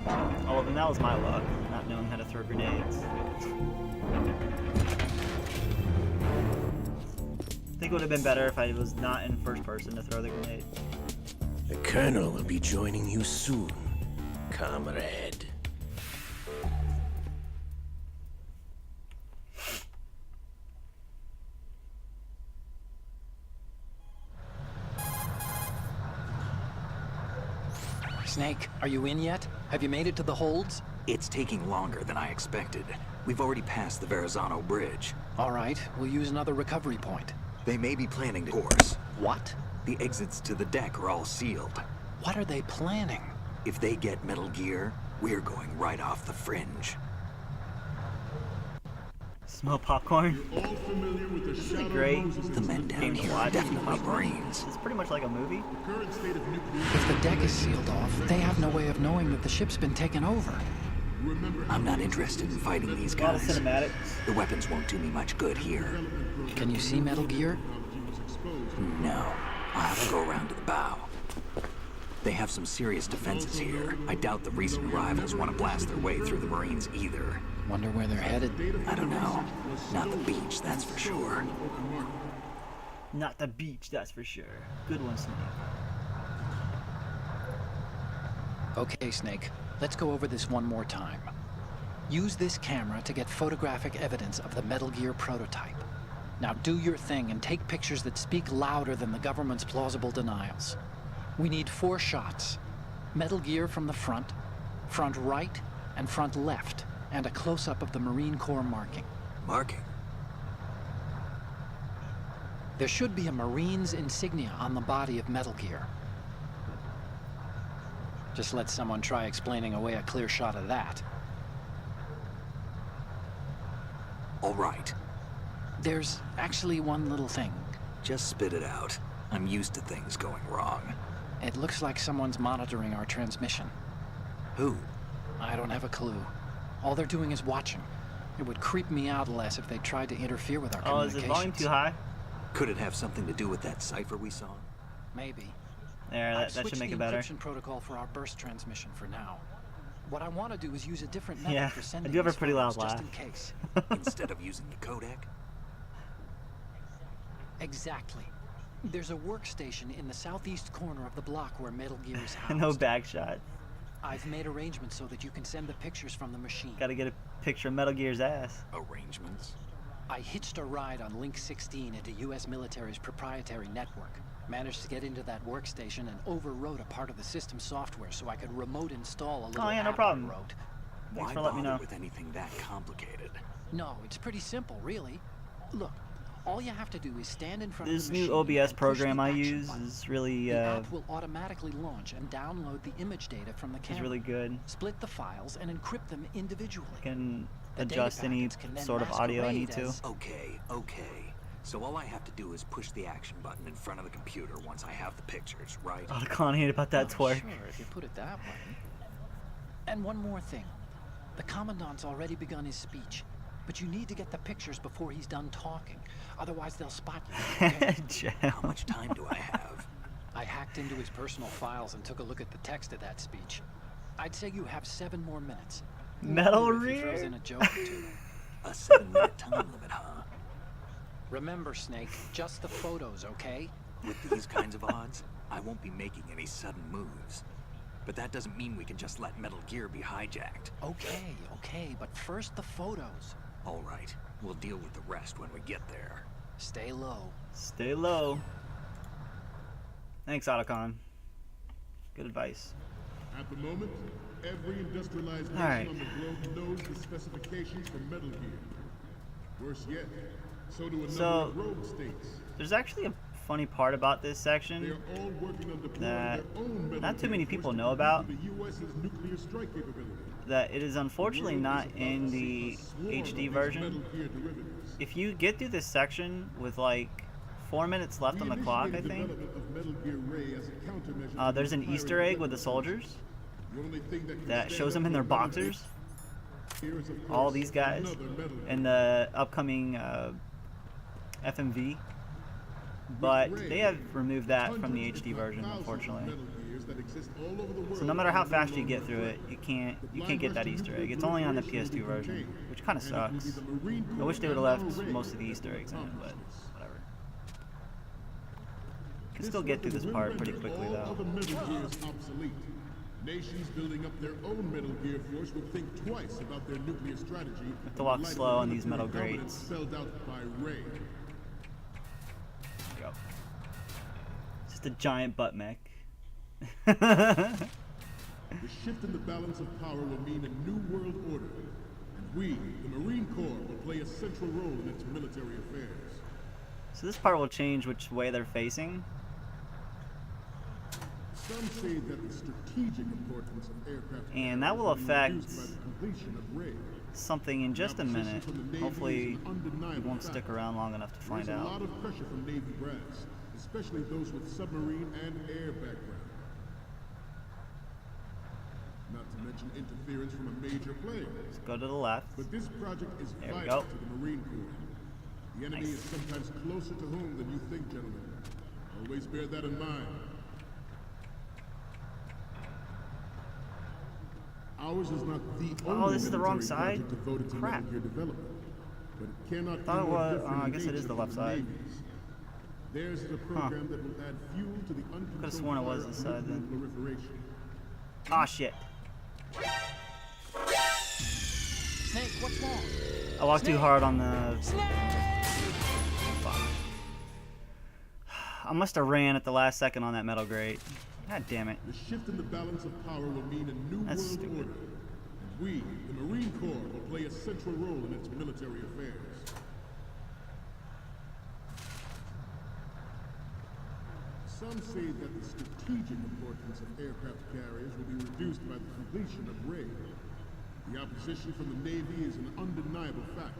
Oh, well, then that was my luck, not knowing how to throw grenades. I think it would have been better if I was not in first person to throw the grenade. The Colonel will be joining you soon, comrade. Snake, are you in yet? Have you made it to the holds? It's taking longer than I expected. We've already passed the Verrazano Bridge. All right, we'll use another recovery point. They may be planning to course. What? The exits to the deck are all sealed. What are they planning? If they get Metal Gear, we're going right off the fringe. Smell popcorn. This is a great The men down game to here are watch. definitely Marines. It's pretty much like a movie. If the deck is sealed off, they have no way of knowing that the ship's been taken over. I'm not interested in fighting these A lot of guys. cinematics. The weapons won't do me much good here. Can you see Metal Gear? No. I'll have to go around to the bow. They have some serious defenses here. I doubt the recent arrivals want to blast their way through the Marines either. Wonder where they're headed. I don't know. Not the beach, that's for sure. Not the beach, that's for sure. Good one, Snake. Okay, Snake. Let's go over this one more time. Use this camera to get photographic evidence of the Metal Gear prototype. Now do your thing and take pictures that speak louder than the government's plausible denials. We need 4 shots. Metal Gear from the front right, and front left, and a close-up of the Marine Corps marking. Marking? There should be a Marine's insignia on the body of Metal Gear. Just let someone try explaining away a clear shot of that. All right. There's actually one little thing. Just spit it out. I'm used to things going wrong. It looks like someone's monitoring our transmission. Who? I don't have a clue. All they're doing is watching. It would creep me out less if they tried to interfere with our Oh, is communications. the volume too high? Could it have something to do with that cipher we saw? Maybe. There, I've that should switched make the it better. encryption protocol for our burst transmission for now. What I want to do is use a different method Yeah, for I sending do have a these pretty loud photos, just laugh. in case. Instead of using the codec? Exactly. There's a workstation in the southeast corner of the block where Metal Gear is housed. No back shot. I've made arrangements so that you can send the pictures from the machine. Gotta get a picture of Metal Gear's ass. Arrangements? I hitched a ride on Link 16 into U.S. military's proprietary network. Managed to get into that workstation and overwrote a part of the system software so I could remote install a little Oh yeah, no app problem. I wrote. Thanks Why for letting me bother know. with anything that complicated? No, it's pretty simple, really. Look, all you have to do is stand in front This of the new machine OBS and push program the I action use button. is really The app will automatically launch and download the image data from the is camera. really good. Split the files and encrypt them individually. Can The data adjust any packets can then sort of audio I need to. masquerade as- Okay. So all I have to do is push the action button in front of the computer once I have the pictures, right? Oh, Con hate about that Oh, twerk. Sure, if you put it that way. And one more thing. The Commandant's already begun his speech, but you need to get the pictures before he's done talking. Otherwise, they'll spot you. Okay? How much time do I have? I hacked into his personal files and took a look at the text of that speech. I'd say you have 7 more minutes. Metal Ooh, if he throws Rear? in a joke or two. A 7-minute time limit, huh? Remember, Snake, just the photos, okay? With these kinds of odds, I won't be making any sudden moves. But that doesn't mean we can just let Metal Gear be hijacked. Okay, but first the photos. All right, we'll deal with the rest when we get there. Stay low. Stay low. Thanks, Otacon. Good advice. At the moment, every industrialized nation Alright. on the globe knows the specifications for Metal Gear. Worse yet, so do a number of rogue states. There's actually a funny part about this They section are all working on deploying that their own Metal not too Gear many people force know about. to the US's nuclear strike capability. that it is unfortunately not in the HD version. If you get through this section with like 4 minutes left on the clock, I think, there's an Easter egg with the soldiers that shows them in their boxers. All these guys in the upcoming FMV. But they have removed that from the HD version, unfortunately. So no matter how fast you get through it, you can't get that Easter egg. It's only on the PS2 version, which kind of sucks. I wish they would have left most of the Easter eggs in it, but whatever. You can still get through this part pretty quickly, though. Nations building up their own Metal Gear force would think twice about their nuclear strategy. You have to walk slow on these metal grates. Spelled out by Ray. Go. Just a giant butt mech. The shift in the balance of power will mean a new world order, and we, the Marine Corps, will play a central role in its military affairs. So this part will change which way they're facing. Some say that the strategic importance of aircraft and that will affect by the completion of Ray. something in just a minute. Hopefully you won't stick around long enough to find There's out. a lot of pressure from Navy brass, especially those with submarine and air background. Not to mention interference from a major player. Let's go to the left. But this project is There we vital go. to the Marine Corps. The enemy is sometimes closer to home than you think, gentlemen. Always bear that in mind. Ours is not the only this is the wrong military side? project devoted to Crap. Metal Gear development, but it cannot be Thought it more was- different I in guess it is nature the left from side. navies. Theirs is a program that will add fuel to the uncontrolled sworn it was fire this of side nuclear then. proliferation. Ah, shit. Snake, what's wrong? I walked too hard on the... Fuck. I must have ran at the last second on that metal grate. God damn it. The shift in the balance of power will mean a new That's world stupid. order, and we, the Marine Corps, will play a central role in its military affairs. Some say that the strategic importance of aircraft carriers will be reduced by the completion of Ray. The opposition from the Navy is an undeniable fact.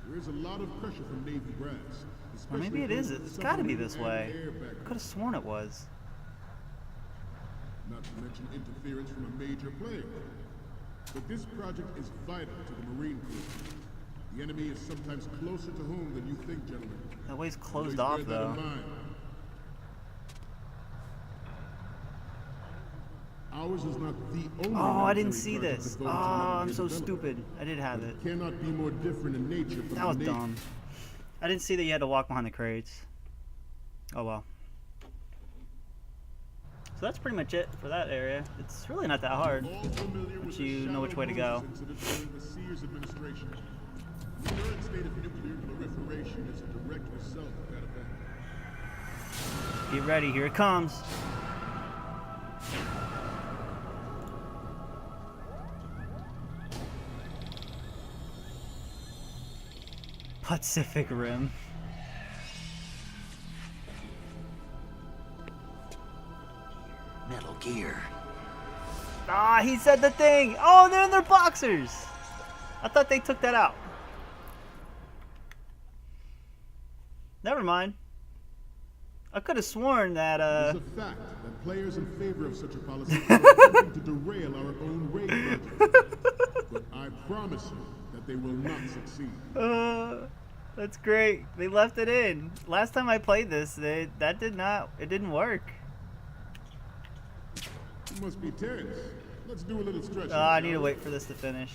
There is a lot of pressure from Navy brass. Or especially maybe it is. those with It's gotta be submarine this and way. air I background. could have sworn it was. Not to mention interference from a major player. But this project is vital to the Marine Corps. The enemy is sometimes closer to home than you think, gentlemen. That way's Always closed off, bear that in though. mind. Ours is not the only Oh, I didn't military see project this. Oh, devoted to Metal I'm Gear so development. stupid. I did have it. It cannot be more different in nature from That was the Navy. dumb. I didn't see that you had to walk behind the crates. Oh well. So that's pretty much it for that area. It's really not that hard All familiar with once the you know which way to Shallow go. Moses incident during the Sears administration. The current state of nuclear proliferation is a direct result of that event. Get ready, here it comes. Pacific Rim. Metal Gear. Ah, he said the thing. Oh, they're in their boxers. I thought they took that out. Never mind. I could have sworn that, It's a fact that players in favor of such a policy are attempting to derail our own Ray project. But I promise you that they will not succeed. that's great. They left it in. Last time I played this, it didn't work. You must be tense. Let's do a little stretching. I shall need to we? wait for this to finish.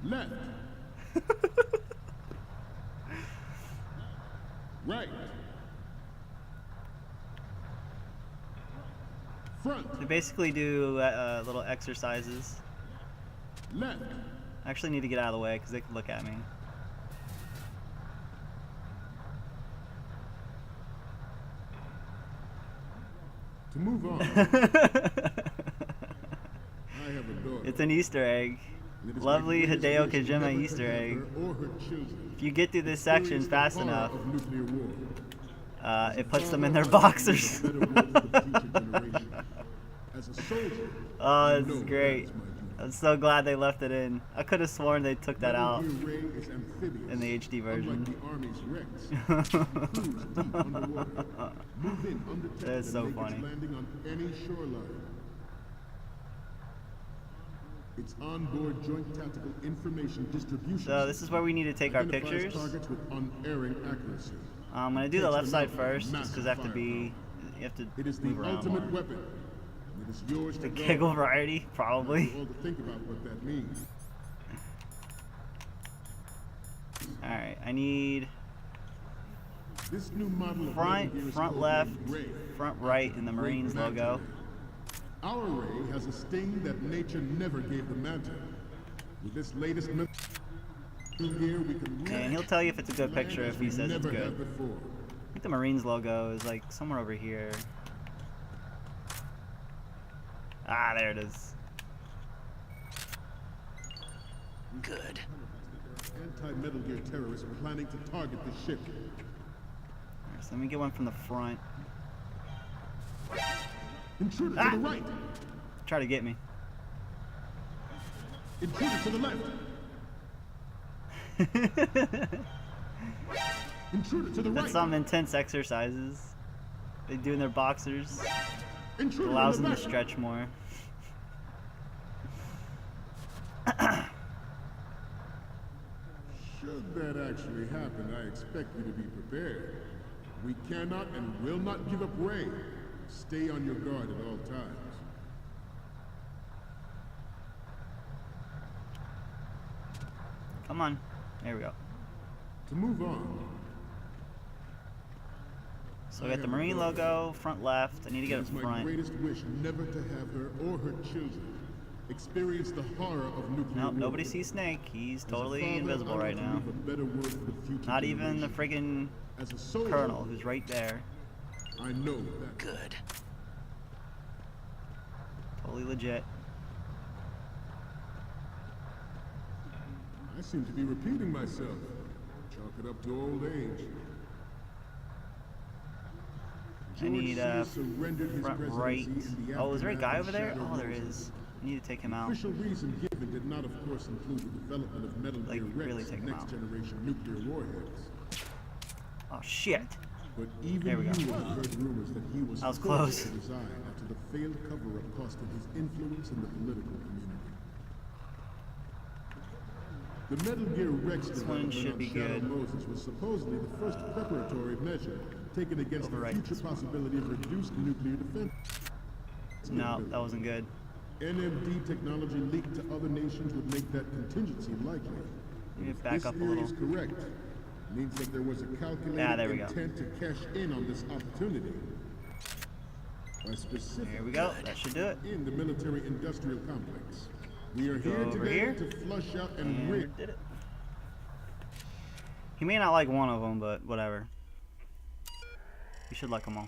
Left. Right. Front. They basically do little exercises. Left. I actually need to get out of the way because they can look at me. To move on. I have a daughter. It's an Easter egg. And it is Lovely my greatest Hideo wish Kojima never to Easter have egg. her or her children If you get through this section experience fast the horror enough, of nuclear war. it puts them in their boxers. As a soldier, Oh, this is great. I'm so glad they left it in. I could have sworn they took that out Metal Gear Ray is amphibious, in the HD version. unlike the Army's Rex. It can cruise deep underwater, move in undetected, That's so and make funny. its landing on any shoreline. Its onboard joint tactical information distribution. So this is where we need to take our identifies pictures. targets with unerring accuracy. I'm gonna do the Takes left them side out first, with just because I have to massive be. You have to It is the move around ultimate more. weapon. It is yours The to go. giggle variety, Not probably. too old to think about what that means. All right, I need This new model of front, Metal Gear is front codenamed left, Ray. front right, and the Marines Great logo. Manta. Our Ray has a sting that nature never gave the Manta. With this latest Metal Gear, we can And he'll tell you if it's a good picture if he says it's never good. had before. I think the Marines logo is like somewhere over here. Ah, there it is. Good. Anti-Metal Gear terrorists planning to target the ship. Alright, so let me get one from the front. Intruder Ah! to the right. Try to get me. Intruder to the left. Intruder to the right. That's some intense exercises they do in their boxers. Intruder Allows in them the to back. stretch more. Should that actually happen, I expect you to be prepared. We cannot and will not give up Ray. Stay on your guard at all times. Come on. There we go. To move on. So we got the Marine logo, front left. I need to get It is up my front. greatest wish never to have her or her children experience the horror of nuclear Nope, war. nobody sees Snake. He's As a totally father, invisible I right want to now. leave a better world for the future Not even the generation. friggin' As a soldier, colonel who's right there. I know that. Good. Totally legit. I seem to be repeating myself. Chalk it up to old age. I need George C. surrendered his front presidency right. in the Oh, is there a guy aftermath over of there? Shadow Oh, there Moses. is. I need to take him The out. official reason given did not, of course, include the development of Metal Like, Gear Rex really and take him out. next-generation nuclear warheads. Oh shit. But even There we go. you have heard rumors that he was That was forced close. to resign after the failed cover-up costing his influence in the political community. The Metal Gear Rex This one development should on be Shadow good. Moses was supposedly the first preparatory measure taken against the Overwrite future this one. possibility of reduced nuclear defense. No, that wasn't good. NMD technology leaked to other nations would make that contingency likely. Let me If back this up a theory little. is correct, it means that there was a calculated Ah, there we go. intent to cash in on this opportunity. By specific Here we go. That should do it. in the military-industrial complex. We are Go here over today here. to flush out and And rid. did it. He may not like one of them, but whatever. You should like them all.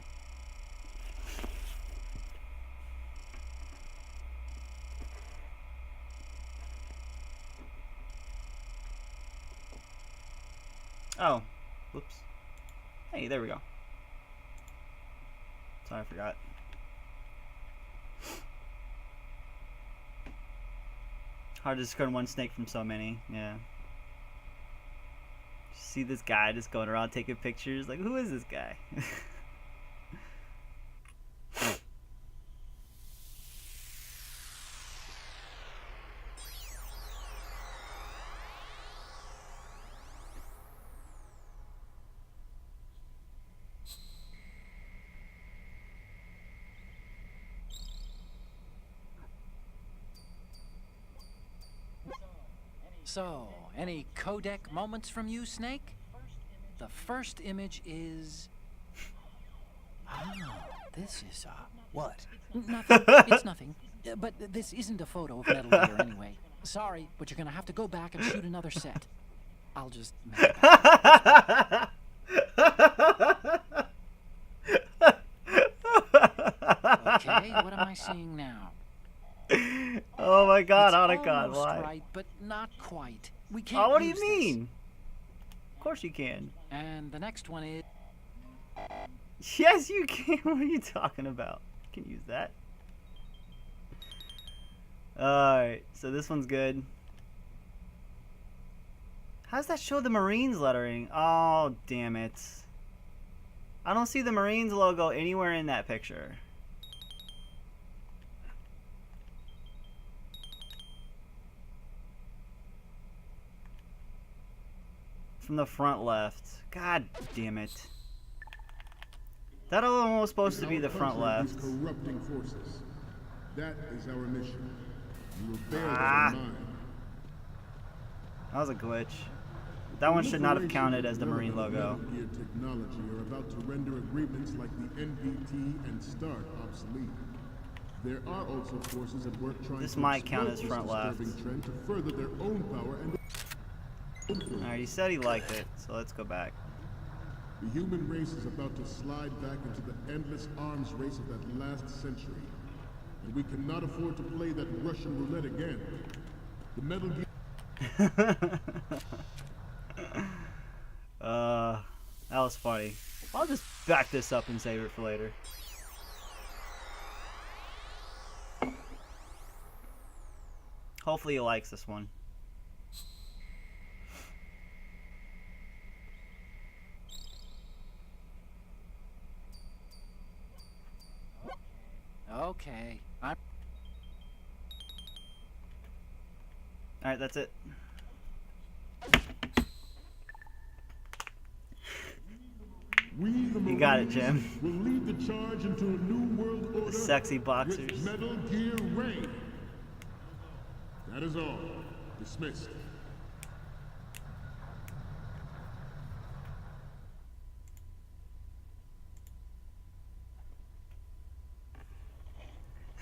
Oh, whoops. Hey, there we go. Sorry, I forgot. Hard to discern one snake from so many, yeah. See this guy just going around taking pictures, like, who is this guy? So, any codec moments from you, Snake? The first image is... Oh, this is, What? Nothing. It's nothing. But this isn't a photo of Metal Gear anyway. Sorry, but you're gonna have to go back and shoot another set. I'll just make it back. Okay, what am I seeing now? Oh my god, It's Otacon, almost why? right, but not quite. We can't Oh, what do you use this. mean? Of course you can. And the next one is... Yes, you can. What are you talking about? You can use that. Alright, so this one's good. How does that show the Marines lettering? Oh, damn it. I don't see the Marines logo anywhere in that picture. From the front left. God damn it. That alone was supposed to be the front left. Corrupting forces. That is our mission. You will bear that in mind. That was a glitch. That one should not have counted as the Marine logo. Metal Gear technology are about to render agreements like the NPT and START obsolete. There are also forces at work trying This to might count exploit as front this left. disturbing trend to further their own power and Alright, he said he liked it, so let's go back. the human race is about to slide back into the endless arms race of that last century. And we cannot afford to play that Russian roulette again. The Metal Gear... That was funny. I'll just back this up and save it for later. Hopefully he likes this one. Okay. I'm... Alright, that's it. You got it, Jim. will lead the charge into a new world order. The sexy boxers. With Metal Gear reign. That is all. Dismissed.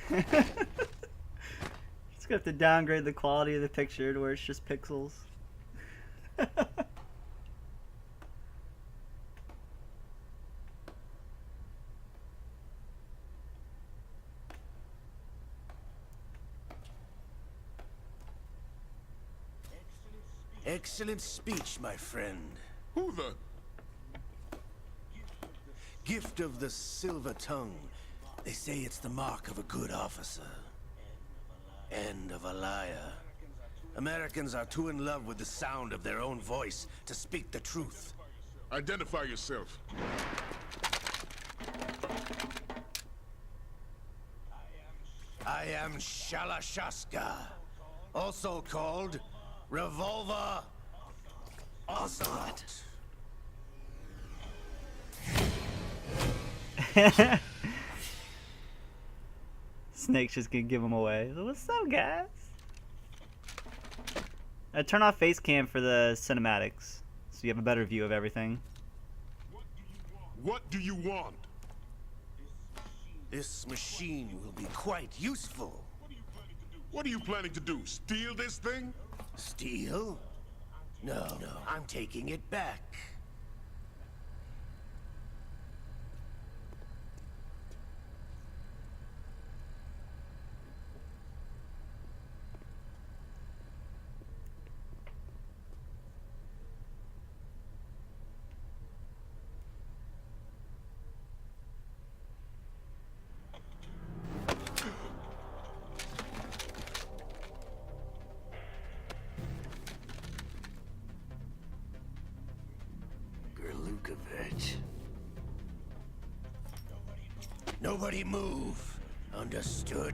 Just gonna have to downgrade the quality of the picture to where it's just pixels. Excellent speech, my friend. Who the... Gift of the silver tongue. They say it's the mark of a good officer. End of a liar. Americans are too in love with the sound of their own voice to speak the truth. Identify yourself. I am Shalashaska, also called Revolver Ocelot. Snake's just gonna give him away. So what's up, guys? Turn off face cam for the cinematics, so you have a better view of everything. What do you want? This machine will be quite useful. What are you planning to do? Steal this thing? Steal? No, I'm taking it back. Nobody move. Understood?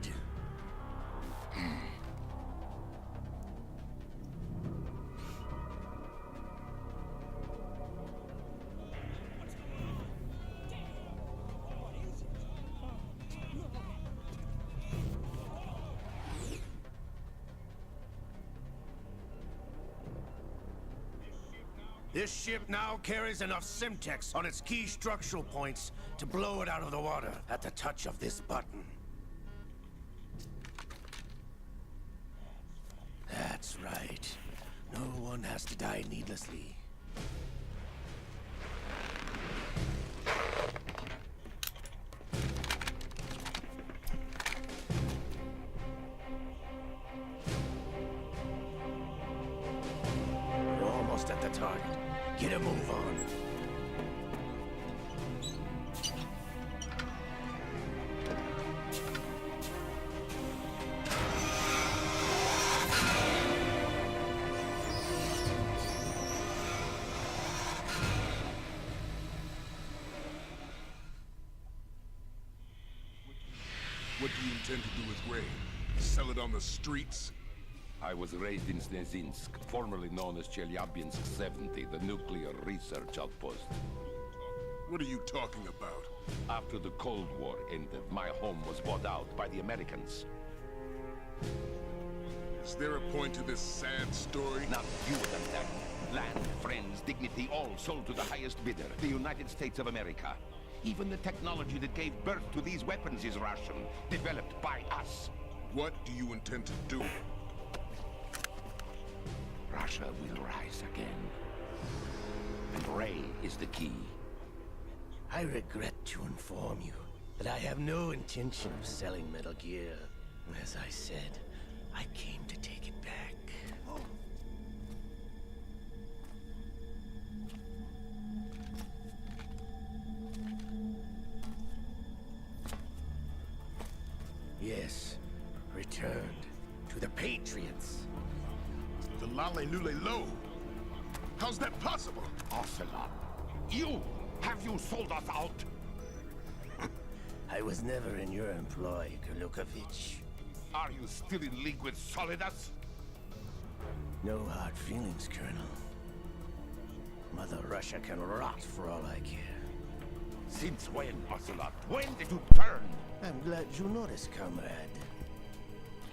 This ship now carries enough Simtex on its key structural points to blow it out of the water at the touch of this button. That's right. No one has to die needlessly. We're almost at the target. Get a move on. intend to do with Ray? Sell it on the streets? I was raised in Snezinsk, formerly known as Chelyabinsk 70, the nuclear research outpost. What are you talking about? After the Cold War ended, my home was bought out by the Americans. Is there a point to this sad story? Not few of them, Dad. Land, friends, dignity, all sold to the highest bidder, the United States of America. Even the technology that gave birth to these weapons is Russian, developed by us. What do you intend to do? Russia will rise again. And Ray is the key. I regret to inform you that I have no intention of selling Metal Gear. As I said, I came to take it back. Yes, returned to the Patriots. The Lale Lule Lo? How's that possible? Ocelot, have you sold us out? I was never in your employ, Kurlukovich. Are you still in league with Solidus? No hard feelings, Colonel. Mother Russia can rot for all I care. Since when, Ocelot? When did you turn? I'm glad you noticed, comrade.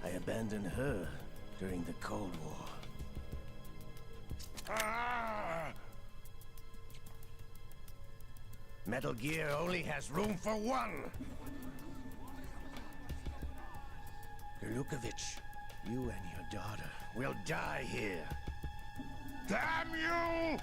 I abandoned her during the Cold War. Ah! Metal Gear only has room for one! Kurlukovich, you and your daughter will die here. Damn you!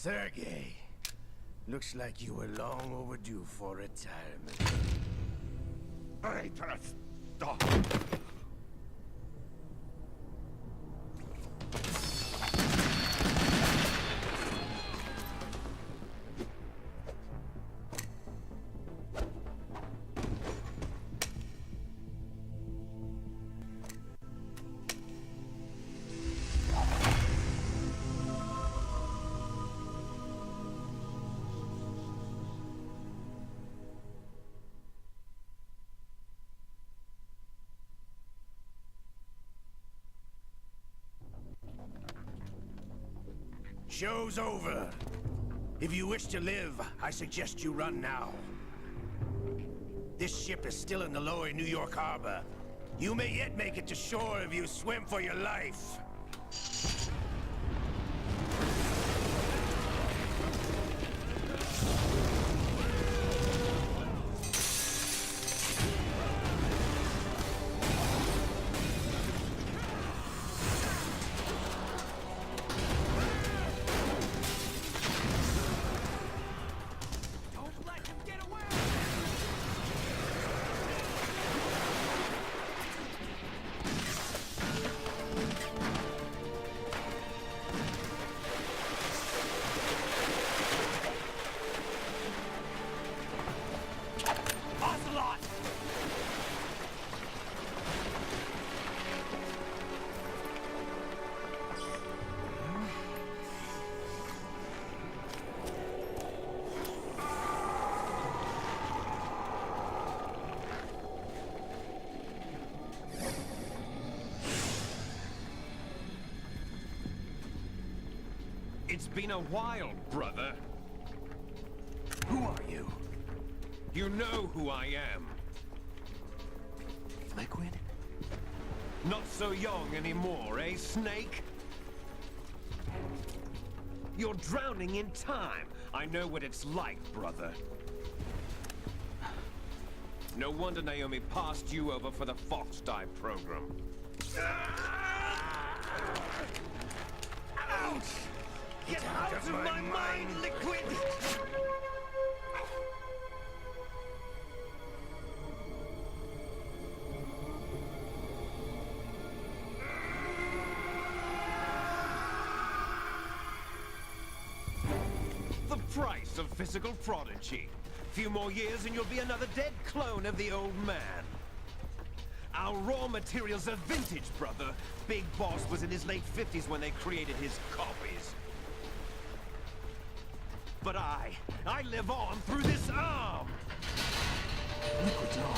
Sergei, looks like you were long overdue for retirement. Traitorous dog! Show's over. If you wish to live, I suggest you run now. This ship is still in the lower New York harbor. You may yet make it to shore if you swim for your life. It's been a while, brother. Who are you? You know who I am. Liquid? Not so young anymore, eh, Snake? You're drowning in time. I know what it's like, brother. No wonder Naomi passed you over for the Fox Die program. Ouch! Get out of my mind, Liquid! The price of physical prodigy. Few more years and you'll be another dead clone of the old man. Our raw materials are vintage, brother. Big Boss was in his late 50s when they created his copies. But I live on through this arm! Liquid's arm.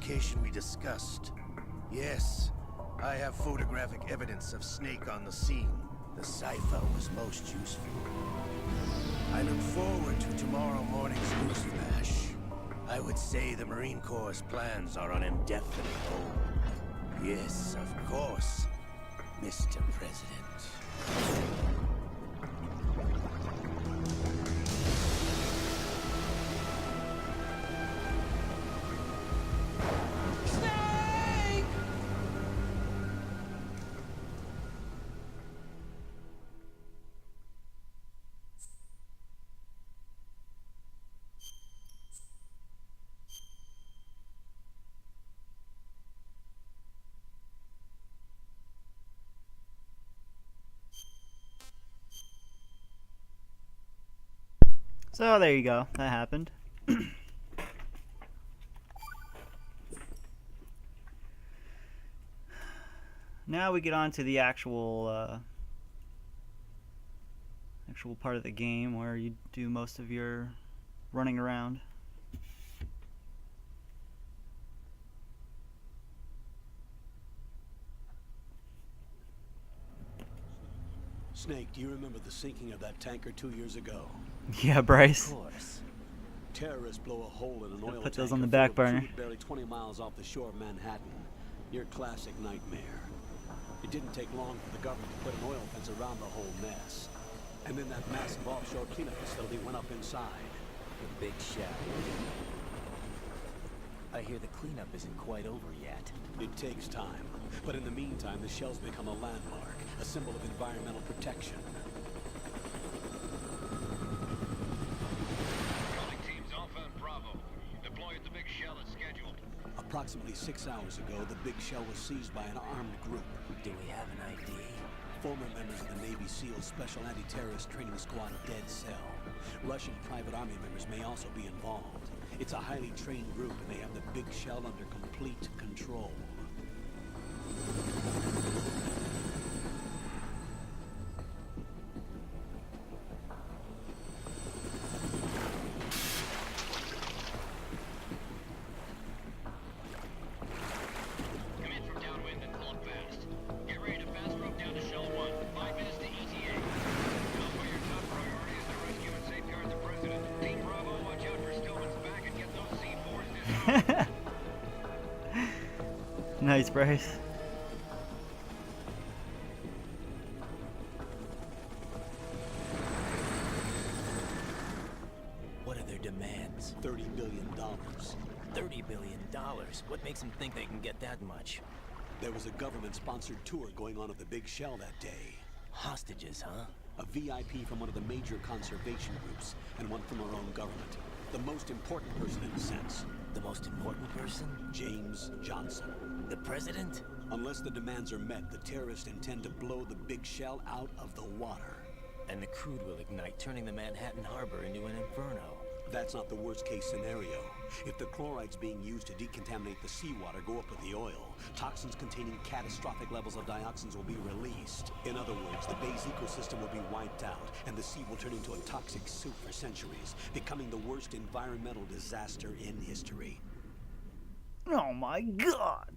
location we discussed. Yes, I have photographic evidence of Snake on the scene. The cipher was most useful. I look forward to tomorrow morning's news flash. I would say the Marine Corps' plans are on indefinite hold. Yes, of course, Mr. President. So there you go. That happened. Now we get on to the actual part of the game where you do most of your running around. Snake, do you remember the sinking of that tanker 2 years ago? Yeah, Bryce. Of course. Terrorists blow a hole in an oil Put those tanker on the back full of burner. crude barely 20 miles off the shore of Manhattan. Your classic nightmare. It didn't take long for the government to put an oil fence around the whole mess. And then that massive offshore cleanup facility went up inside. The big shell. I hear the cleanup isn't quite over yet. It takes time. But in the meantime, the shell's become a landmark, a symbol of environmental protection. Calling teams Alpha and Bravo. Deploy at the big shell as scheduled. Approximately 6 hours ago, the big shell was seized by an armed group. Do we have an ID? Former members of the Navy SEAL Special Anti-Terrorist Training Squad Dead Cell. Russian private army members may also be involved. It's a highly trained group, and they have the big shell under complete control. Come in from downwind and pull up fast. Get ready to fast rope down to Shell 1. 5 minutes to ETA. Tell where your top priority is to rescue and safeguard the President. Team Bravo, watch out for Stillman's back and get those C4s disarmed. Nice, Bryce. What are their demands? $30 billion. $30 billion? What makes them think they can get that much? There was a government-sponsored tour going on at the big shell that day. Hostages, huh? A VIP from one of the major conservation groups, and one from our own government. The most important person in a sense. The most important person? James Johnson. The President? Unless the demands are met, the terrorists intend to blow the big shell out of the water. And the crude will ignite, turning the Manhattan Harbor into an inferno. That's not the worst-case scenario. If the chlorides being used to decontaminate the seawater go up with the oil, toxins containing catastrophic levels of dioxins will be released. In other words, the bay's ecosystem will be wiped out, and the sea will turn into a toxic soup for centuries, becoming the worst environmental disaster in history. Oh my God!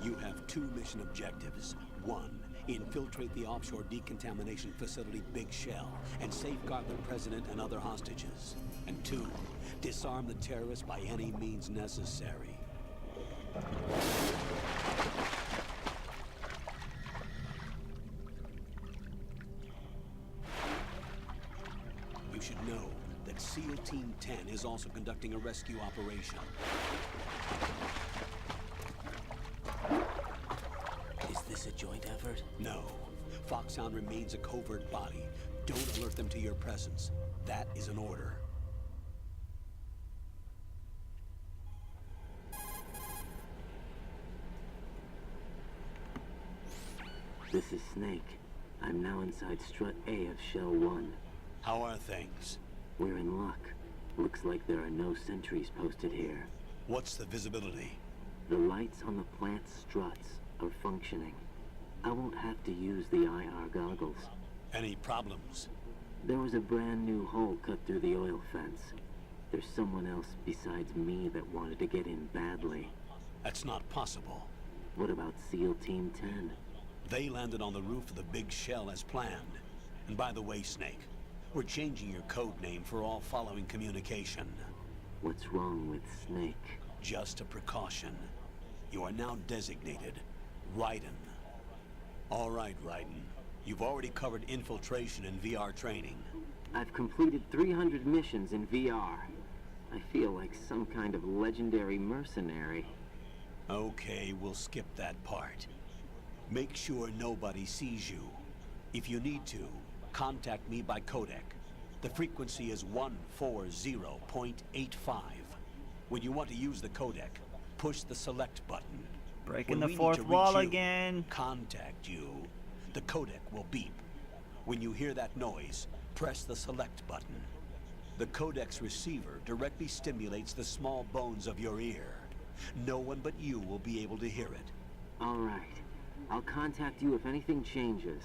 You have 2 mission objectives. 1, infiltrate the offshore decontamination facility Big Shell and safeguard the President and other hostages. And 2, disarm the terrorists by any means necessary. You should know that SEAL Team 10 is also conducting a rescue operation. Is this a joint effort? No. Foxhound remains a covert body. Don't alert them to your presence. That is an order. This is Snake. I'm now inside Strut A of Shell 1. How are things? We're in luck. Looks like there are no sentries posted here. What's the visibility? The lights on the plant's struts are functioning. I won't have to use the IR goggles. Any problems? There was a brand new hole cut through the oil fence. There's someone else besides me that wanted to get in badly. That's not possible. What about SEAL Team 10? They landed on the roof of the big shell as planned. And by the way, Snake, we're changing your code name for all following communication. What's wrong with Snake? Just a precaution. You are now designated Raiden. All right, Raiden. You've already covered infiltration and VR training. I've completed 300 missions in VR. I feel like some kind of legendary mercenary. Okay, we'll skip that part. Make sure nobody sees you. If you need to, contact me by codec. The frequency is 140.85. When you want to use the codec, push the select button. Breaking When the we fourth need to wall reach you, again. Contact you. The codec will beep. When you hear that noise, press the select button. The codec's receiver directly stimulates the small bones of your ear. No one but you will be able to hear it. All right. I'll contact you if anything changes.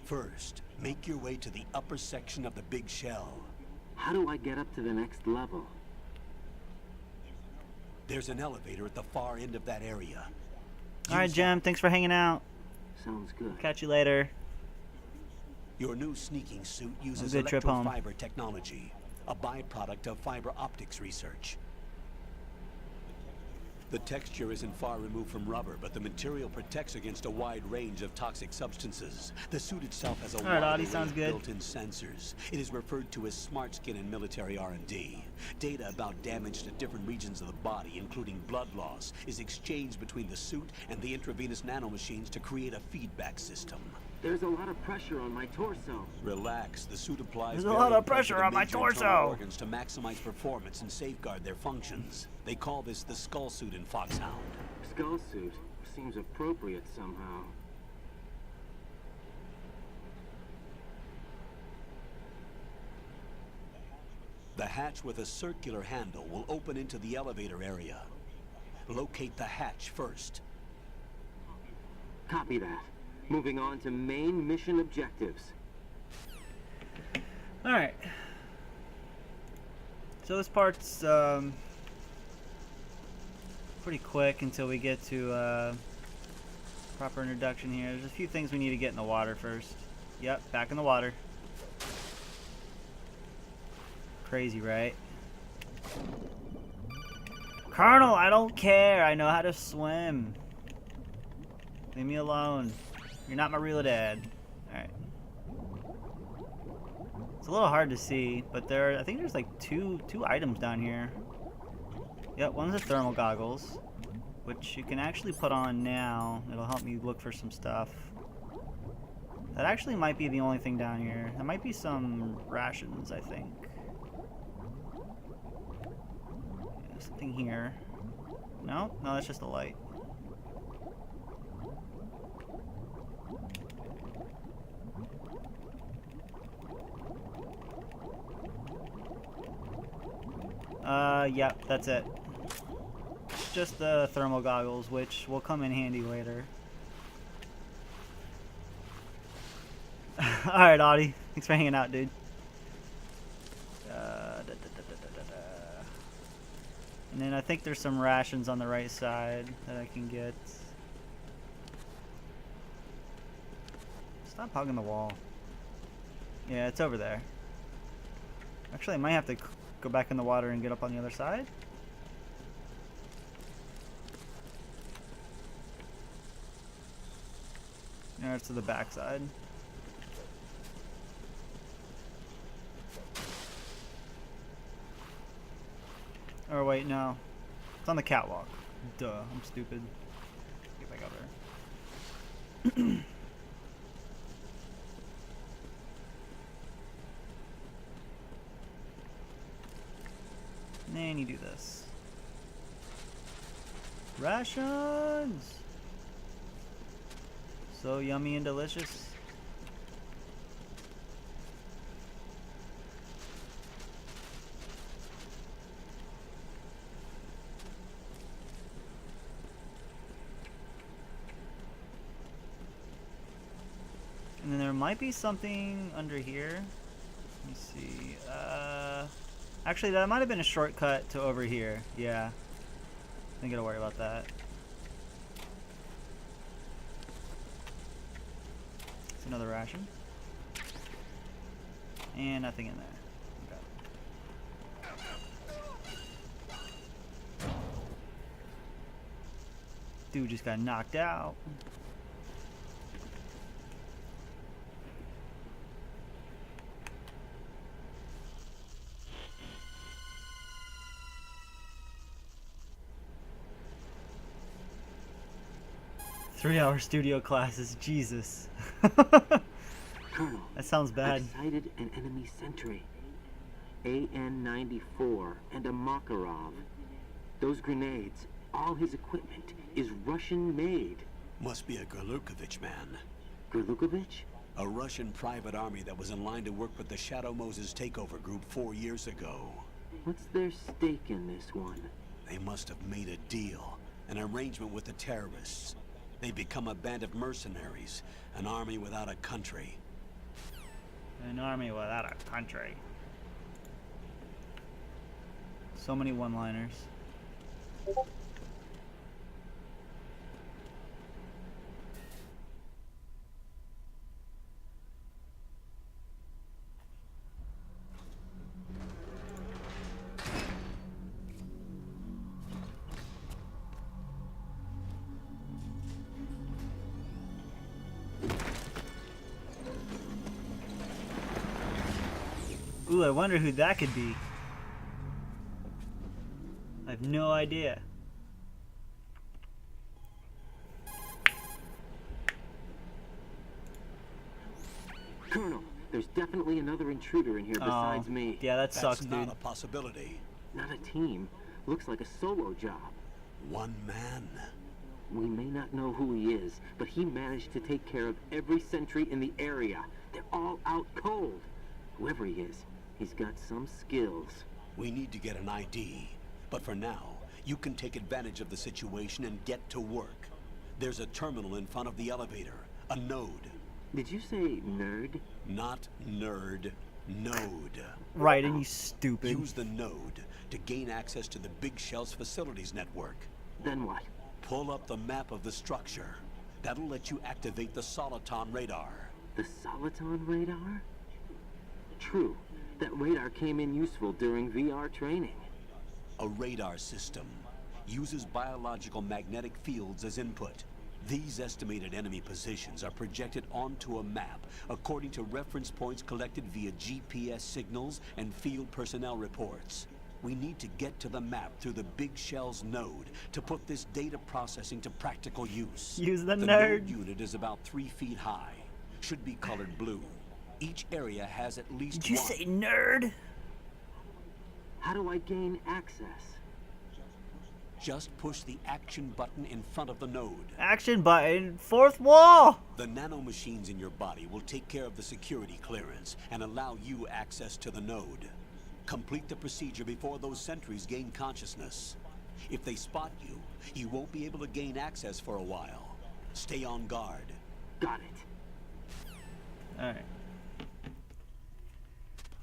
First, make your way to the upper section of the big shell. How do I get up to the next level? There's an elevator at the far end of that area. Alright, Jem, thanks for hanging out. Sounds good. Catch you later. Your new sneaking suit uses good trip home. electrofiber technology, a byproduct of fiber optics research. The texture isn't far removed from rubber, but the material protects against a wide range of toxic substances. The suit itself has a All right, wide Audie, array sounds of good. built-in sensors. It is referred to as smart skin in military R&D. Data about damage to different regions of the body, including blood loss, is exchanged between the suit and the intravenous nanomachines to create a feedback system. There's a lot of pressure on my torso. Relax. The suit applies There's a lot of variable pressure to the on my major internal torso. organs to maximize performance and safeguard their functions. They call this the skull suit in Foxhound. Skull suit seems appropriate somehow. The hatch with a circular handle will open into the elevator area. Locate the hatch first. Copy that. Moving on to main mission objectives. Alright. So this part's pretty quick until we get to proper introduction here. There's a few things we need to get in the water first. Yep, back in the water. Crazy, right? Colonel, I don't care. I know how to swim. Leave me alone. You're not my real dad. Alright. It's a little hard to see, but I think there's like two items down here. Yep, one's the thermal goggles, which you can actually put on now. It'll help me look for some stuff. That actually might be the only thing down here. There might be some rations, I think. Yeah, something here. No, that's just a light. Yep, that's it. Just the thermal goggles, which will come in handy later. Alright, Audie. Thanks for hanging out, dude. And then I think there's some rations on the right side that I can get. Stop hugging the wall. Yeah, it's over there. Actually, I might have to go back in the water and get up on the other side. Yeah, it's to the back side. Or wait, no. It's on the catwalk. Duh, I'm stupid. Get back up there. And then you do this. Rations! So yummy and delicious. And then there might be something under here. Let me see. Actually, that might have been a shortcut to over here. Yeah. I think I gotta worry about that. It's another ration. And nothing in there. Okay. Dude just got knocked out. Three-hour studio classes, Jesus. Colonel, That sounds bad. I've sighted an enemy sentry. AN-94 and a Makarov. Those grenades, all his equipment, is Russian-made. Must be a Gerlukovich man. Gerlukovich? A Russian private army that was in line to work with the Shadow Moses takeover group 4 years ago. What's their stake in this one? They must have made a deal, an arrangement with the terrorists. They become a band of mercenaries, an army without a country. An army without a country. So many one-liners. Ooh, I wonder who that could be. I have no idea. Colonel, there's definitely another intruder in here besides me. Yeah, that sucks, That's dude. not a possibility. Not a team. Looks like a solo job. One man. We may not know who he is, but he managed to take care of every sentry in the area. They're all out cold. Whoever he is, he's got some skills. We need to get an ID. But for now, you can take advantage of the situation and get to work. There's a terminal in front of the elevator. A node. Did you say nerd? Not nerd. Node. Right, and you stupid. Use the node to gain access to the Big Shell's facilities network. Then what? Pull up the map of the structure. That'll let you activate the Soliton radar. The Soliton radar? True. That radar came in useful during VR training. A radar system uses biological magnetic fields as input. These estimated enemy positions are projected onto a map according to reference points collected via GPS signals and field personnel reports. We need to get to the map through the Big Shell's node to put this data processing to practical use. Use the node nerd. unit is about 3 feet high. Should be colored blue. Each area has at least Did you one. say nerd? How do I gain access? Just push the action button in front of the node. Action button. Fourth wall. The nanomachines in your body will take care of the security clearance and allow you access to the node. Complete the procedure before those sentries gain consciousness. If they spot you, you won't be able to gain access for a while. Stay on guard. Got it. Alright.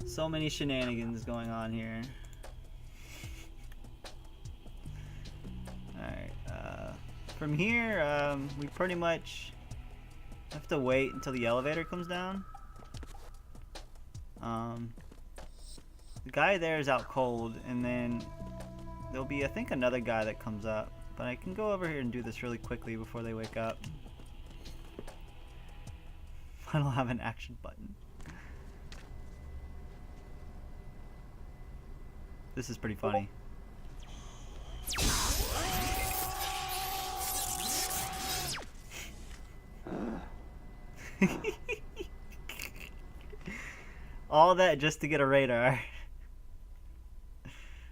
So many shenanigans going on here. Alright, from here, we pretty much have to wait until the elevator comes down. The guy there is out cold, and then there'll be, I think, another guy that comes up. But I can go over here and do this really quickly before they wake up. I don't have an action button. This is pretty funny. All that just to get a radar.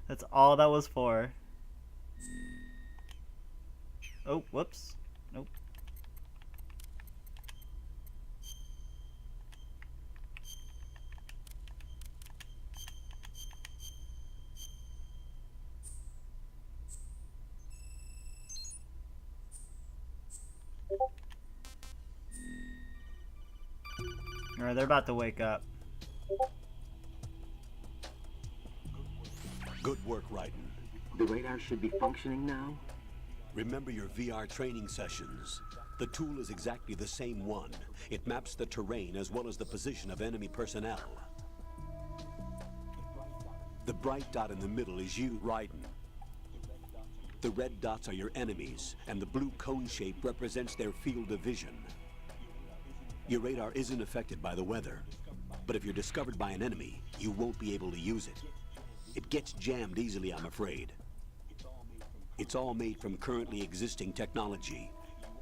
That's all that was for. Oh, whoops. Nope. Alright, they're about to wake up. Good work, Raiden. The radar should be functioning now? Remember your VR training sessions. The tool is exactly the same one. It maps the terrain as well as the position of enemy personnel. The bright dot in the middle is you, Raiden. The red dots are your enemies, and the blue cone shape represents their field of vision. Your radar isn't affected by the weather, but if you're discovered by an enemy, you won't be able to use it. It gets jammed easily, I'm afraid. It's all made from currently existing technology.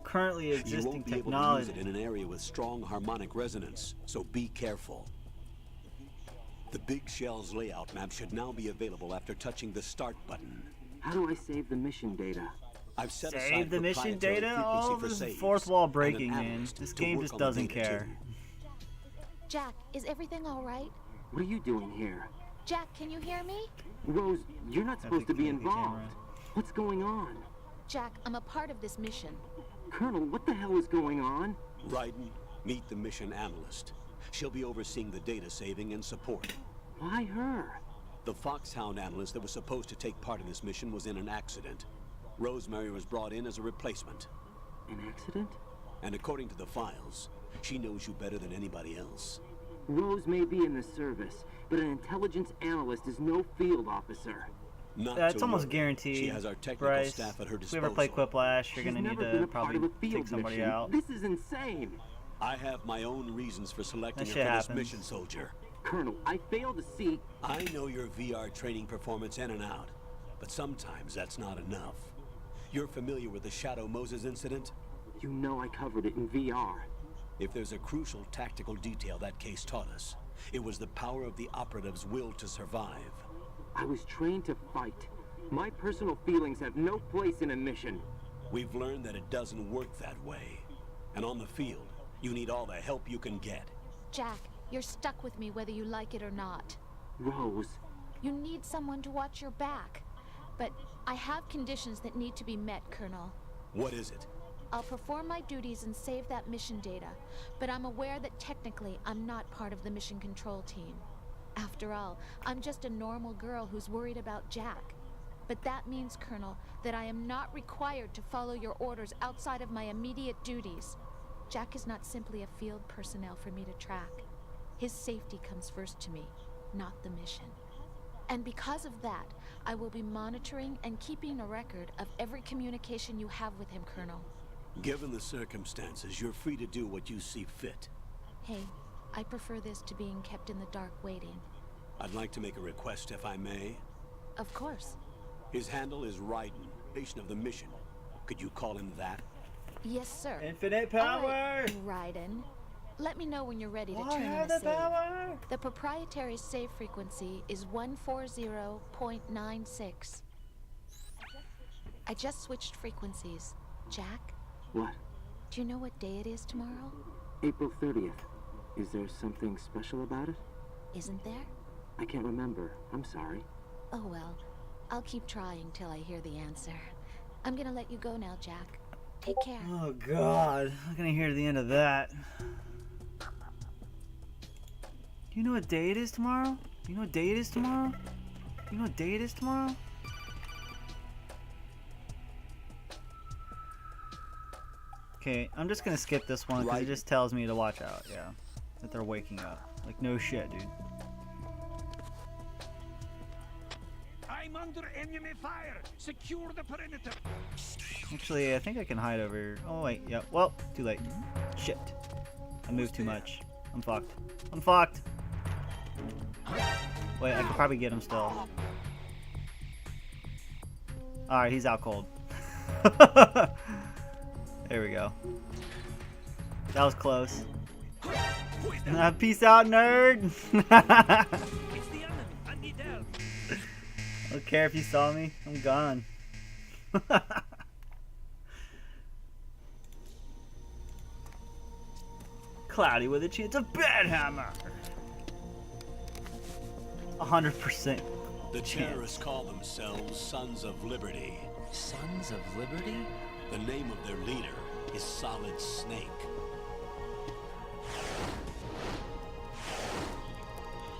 Currently existing You won't be technology. able to use it in an area with strong harmonic resonance, so be careful. The Big Shell's layout map should now be available after touching the start button. How do I save the mission data? I've set Save aside the mission proprietary data? frequency Oh, for this is saves fourth wall and an breaking, man. analyst This to game work just on the doesn't data, care. too. Jack, is everything all right? What are you doing here? Jack, can you hear me? Rose, you're not supposed to be connect the involved. camera. What's going on? Jack, I'm a part of this mission. Colonel, what the hell is going on? Raiden, meet the mission analyst. She'll be overseeing the data saving and support. Why her? The Foxhound analyst that was supposed to take part in this mission was in an accident. Rosemary was brought in as a replacement. An accident? And according to the files, she knows you better than anybody else. Rose may be in the service, but an intelligence analyst is no field officer. Not It's to almost worry. guerenteed. She has our technical Bryce, staff at her if we disposal. ever play Quiplash, you're She's gonna need never been to a part probably of a field take somebody mission. out. This is insane. I have my own reasons for selecting That her shit for this happens. mission, soldier. Colonel, I fail to see. I know your VR training performance in and out, but sometimes that's not enough. You're familiar with the Shadow Moses incident? You know I covered it in VR. If there's a crucial tactical detail that case taught us, it was the power of the operative's will to survive. I was trained to fight. My personal feelings have no place in a mission. We've learned that it doesn't work that way. And on the field, you need all the help you can get. Jack, you're stuck with me whether you like it or not. Rose. You need someone to watch your back. But I have conditions that need to be met, Colonel. What is it? I'll perform my duties and save that mission data, but I'm aware that technically I'm not part of the mission control team. After all, I'm just a normal girl who's worried about Jack. But that means, Colonel, that I am not required to follow your orders outside of my immediate duties. Jack is not simply a field personnel for me to track. His safety comes first to me, not the mission. And because of that, I will be monitoring and keeping a record of every communication you have with him, Colonel. Given the circumstances, you're free to do what you see fit. Hey, I prefer this to being kept in the dark waiting. I'd like to make a request, if I may. Of course. His handle is Raiden, patient of the mission. Could you call him that? Yes, sir. Infinite All power! right, Raiden. Let me know when you're ready to I turn in have a the save. power! The proprietary save frequency is 140.96. I just switched frequencies. Jack, What? do you know what day it is tomorrow? April 30th. Is there something special about it? Isn't there? I can't remember. I'm sorry. Oh well. I'll keep trying till I hear the answer. I'm gonna let you go now, Jack. Take care. Oh god, I'm gonna hear the end of that. Do you know what day it is tomorrow? Do you know what day it is tomorrow? Do you know what day it is tomorrow? Okay, I'm just gonna skip this one because it just tells me to watch out, yeah. That they're waking up. Like, no shit, dude. I'm under enemy fire. Secure the perimeter. Actually, I think I can hide over here. Oh, wait, yeah. Well, too late. Shit. I moved too much. I'm fucked. I'm fucked! Wait, I can probably get him still. Alright, he's out cold. There we go. That was close. Peace out, nerd! I don't care if you saw me. I'm gone. Cloudy with a chance of bad hammer. 100%. The terrorists call themselves Sons of Liberty. Sons of Liberty? The name of their leader is Solid Snake.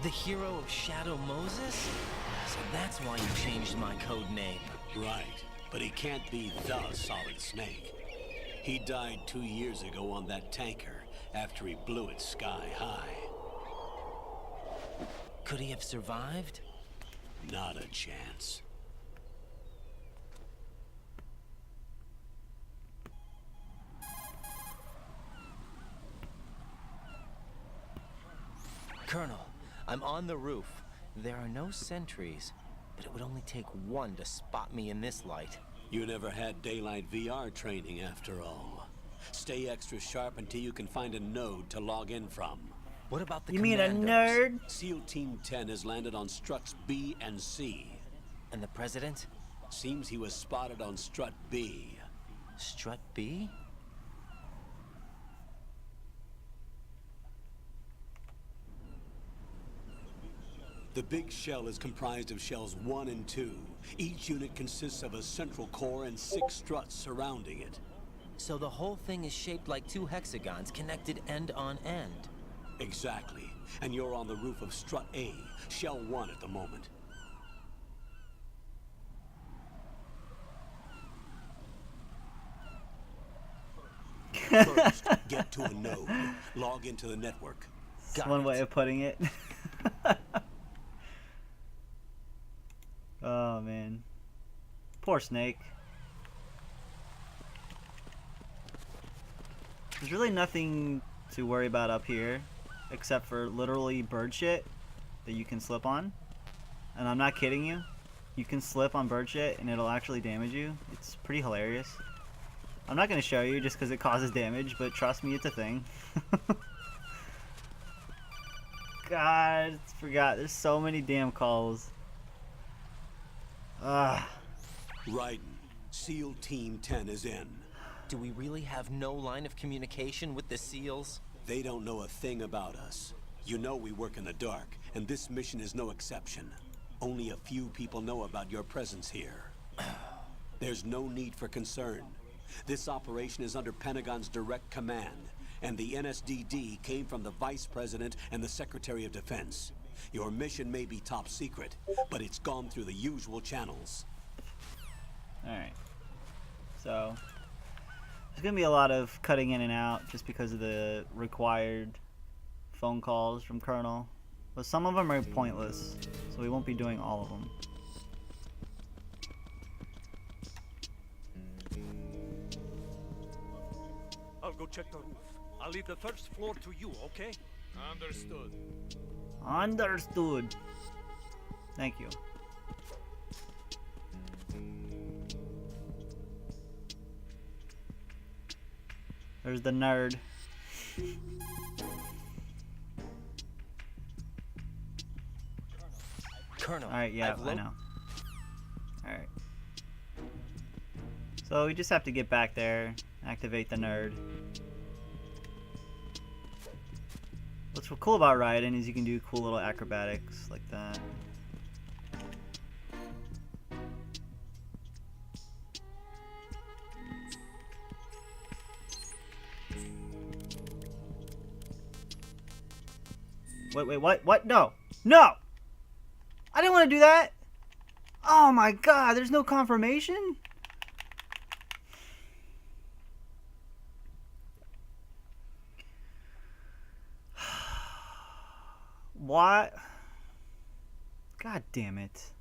The hero of Shadow Moses? So that's why you changed my code name. Right, but he can't be the Solid Snake. He died 2 years ago on that tanker after he blew it sky high. Could he have survived? Not a chance. Colonel, I'm on the roof. There are no sentries, but it would only take one to spot me in this light. You never had daylight VR training after all. Stay extra sharp until you can find a node to log in from. What about the You mean a nerd? SEAL Team 10 has landed on struts B and C. And the President? Seems he was spotted on strut B. Strut B? The big shell is comprised of shells 1 and 2. Each unit consists of a central core and 6 struts surrounding it. So the whole thing is shaped like 2 hexagons connected end on end. Exactly. And you're on the roof of strut A, shell 1 at the moment. First, get to a node. Log into the network. That's one way of putting it. Oh man, poor Snake. There's really nothing to worry about up here except for literally bird shit that you can slip on. And I'm not kidding you. You can slip on bird shit and it'll actually damage you. It's pretty hilarious. I'm not going to show you just because it causes damage, but trust me, it's a thing. God, I forgot. There's so many damn calls. Raiden, SEAL Team 10 is in. Do we really have no line of communication with the SEALs? They don't know a thing about us. You know we work in the dark, and this mission is no exception. Only a few people know about your presence here. There's no need for concern. This operation is under Pentagon's direct command, and the NSDD came from the Vice President and the Secretary of Defense. Your mission may be top secret, but it's gone through the usual channels. Alright. So, there's going to be a lot of cutting in and out just because of the required phone calls from Colonel. But some of them are pointless, so we won't be doing all of them. I'll go check the roof. I'll leave the first floor to you, okay? Understood. Understood. Thank you. There's the nerd. Colonel. Alright, yeah, I know. Alright. So we just have to get back there, activate the nerd. What's cool about Raiden is you can do cool little acrobatics like that. Wait, what? No! No! I didn't want to do that! Oh my god, there's no confirmation? What? God damn it.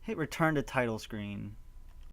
Hit return to title screen.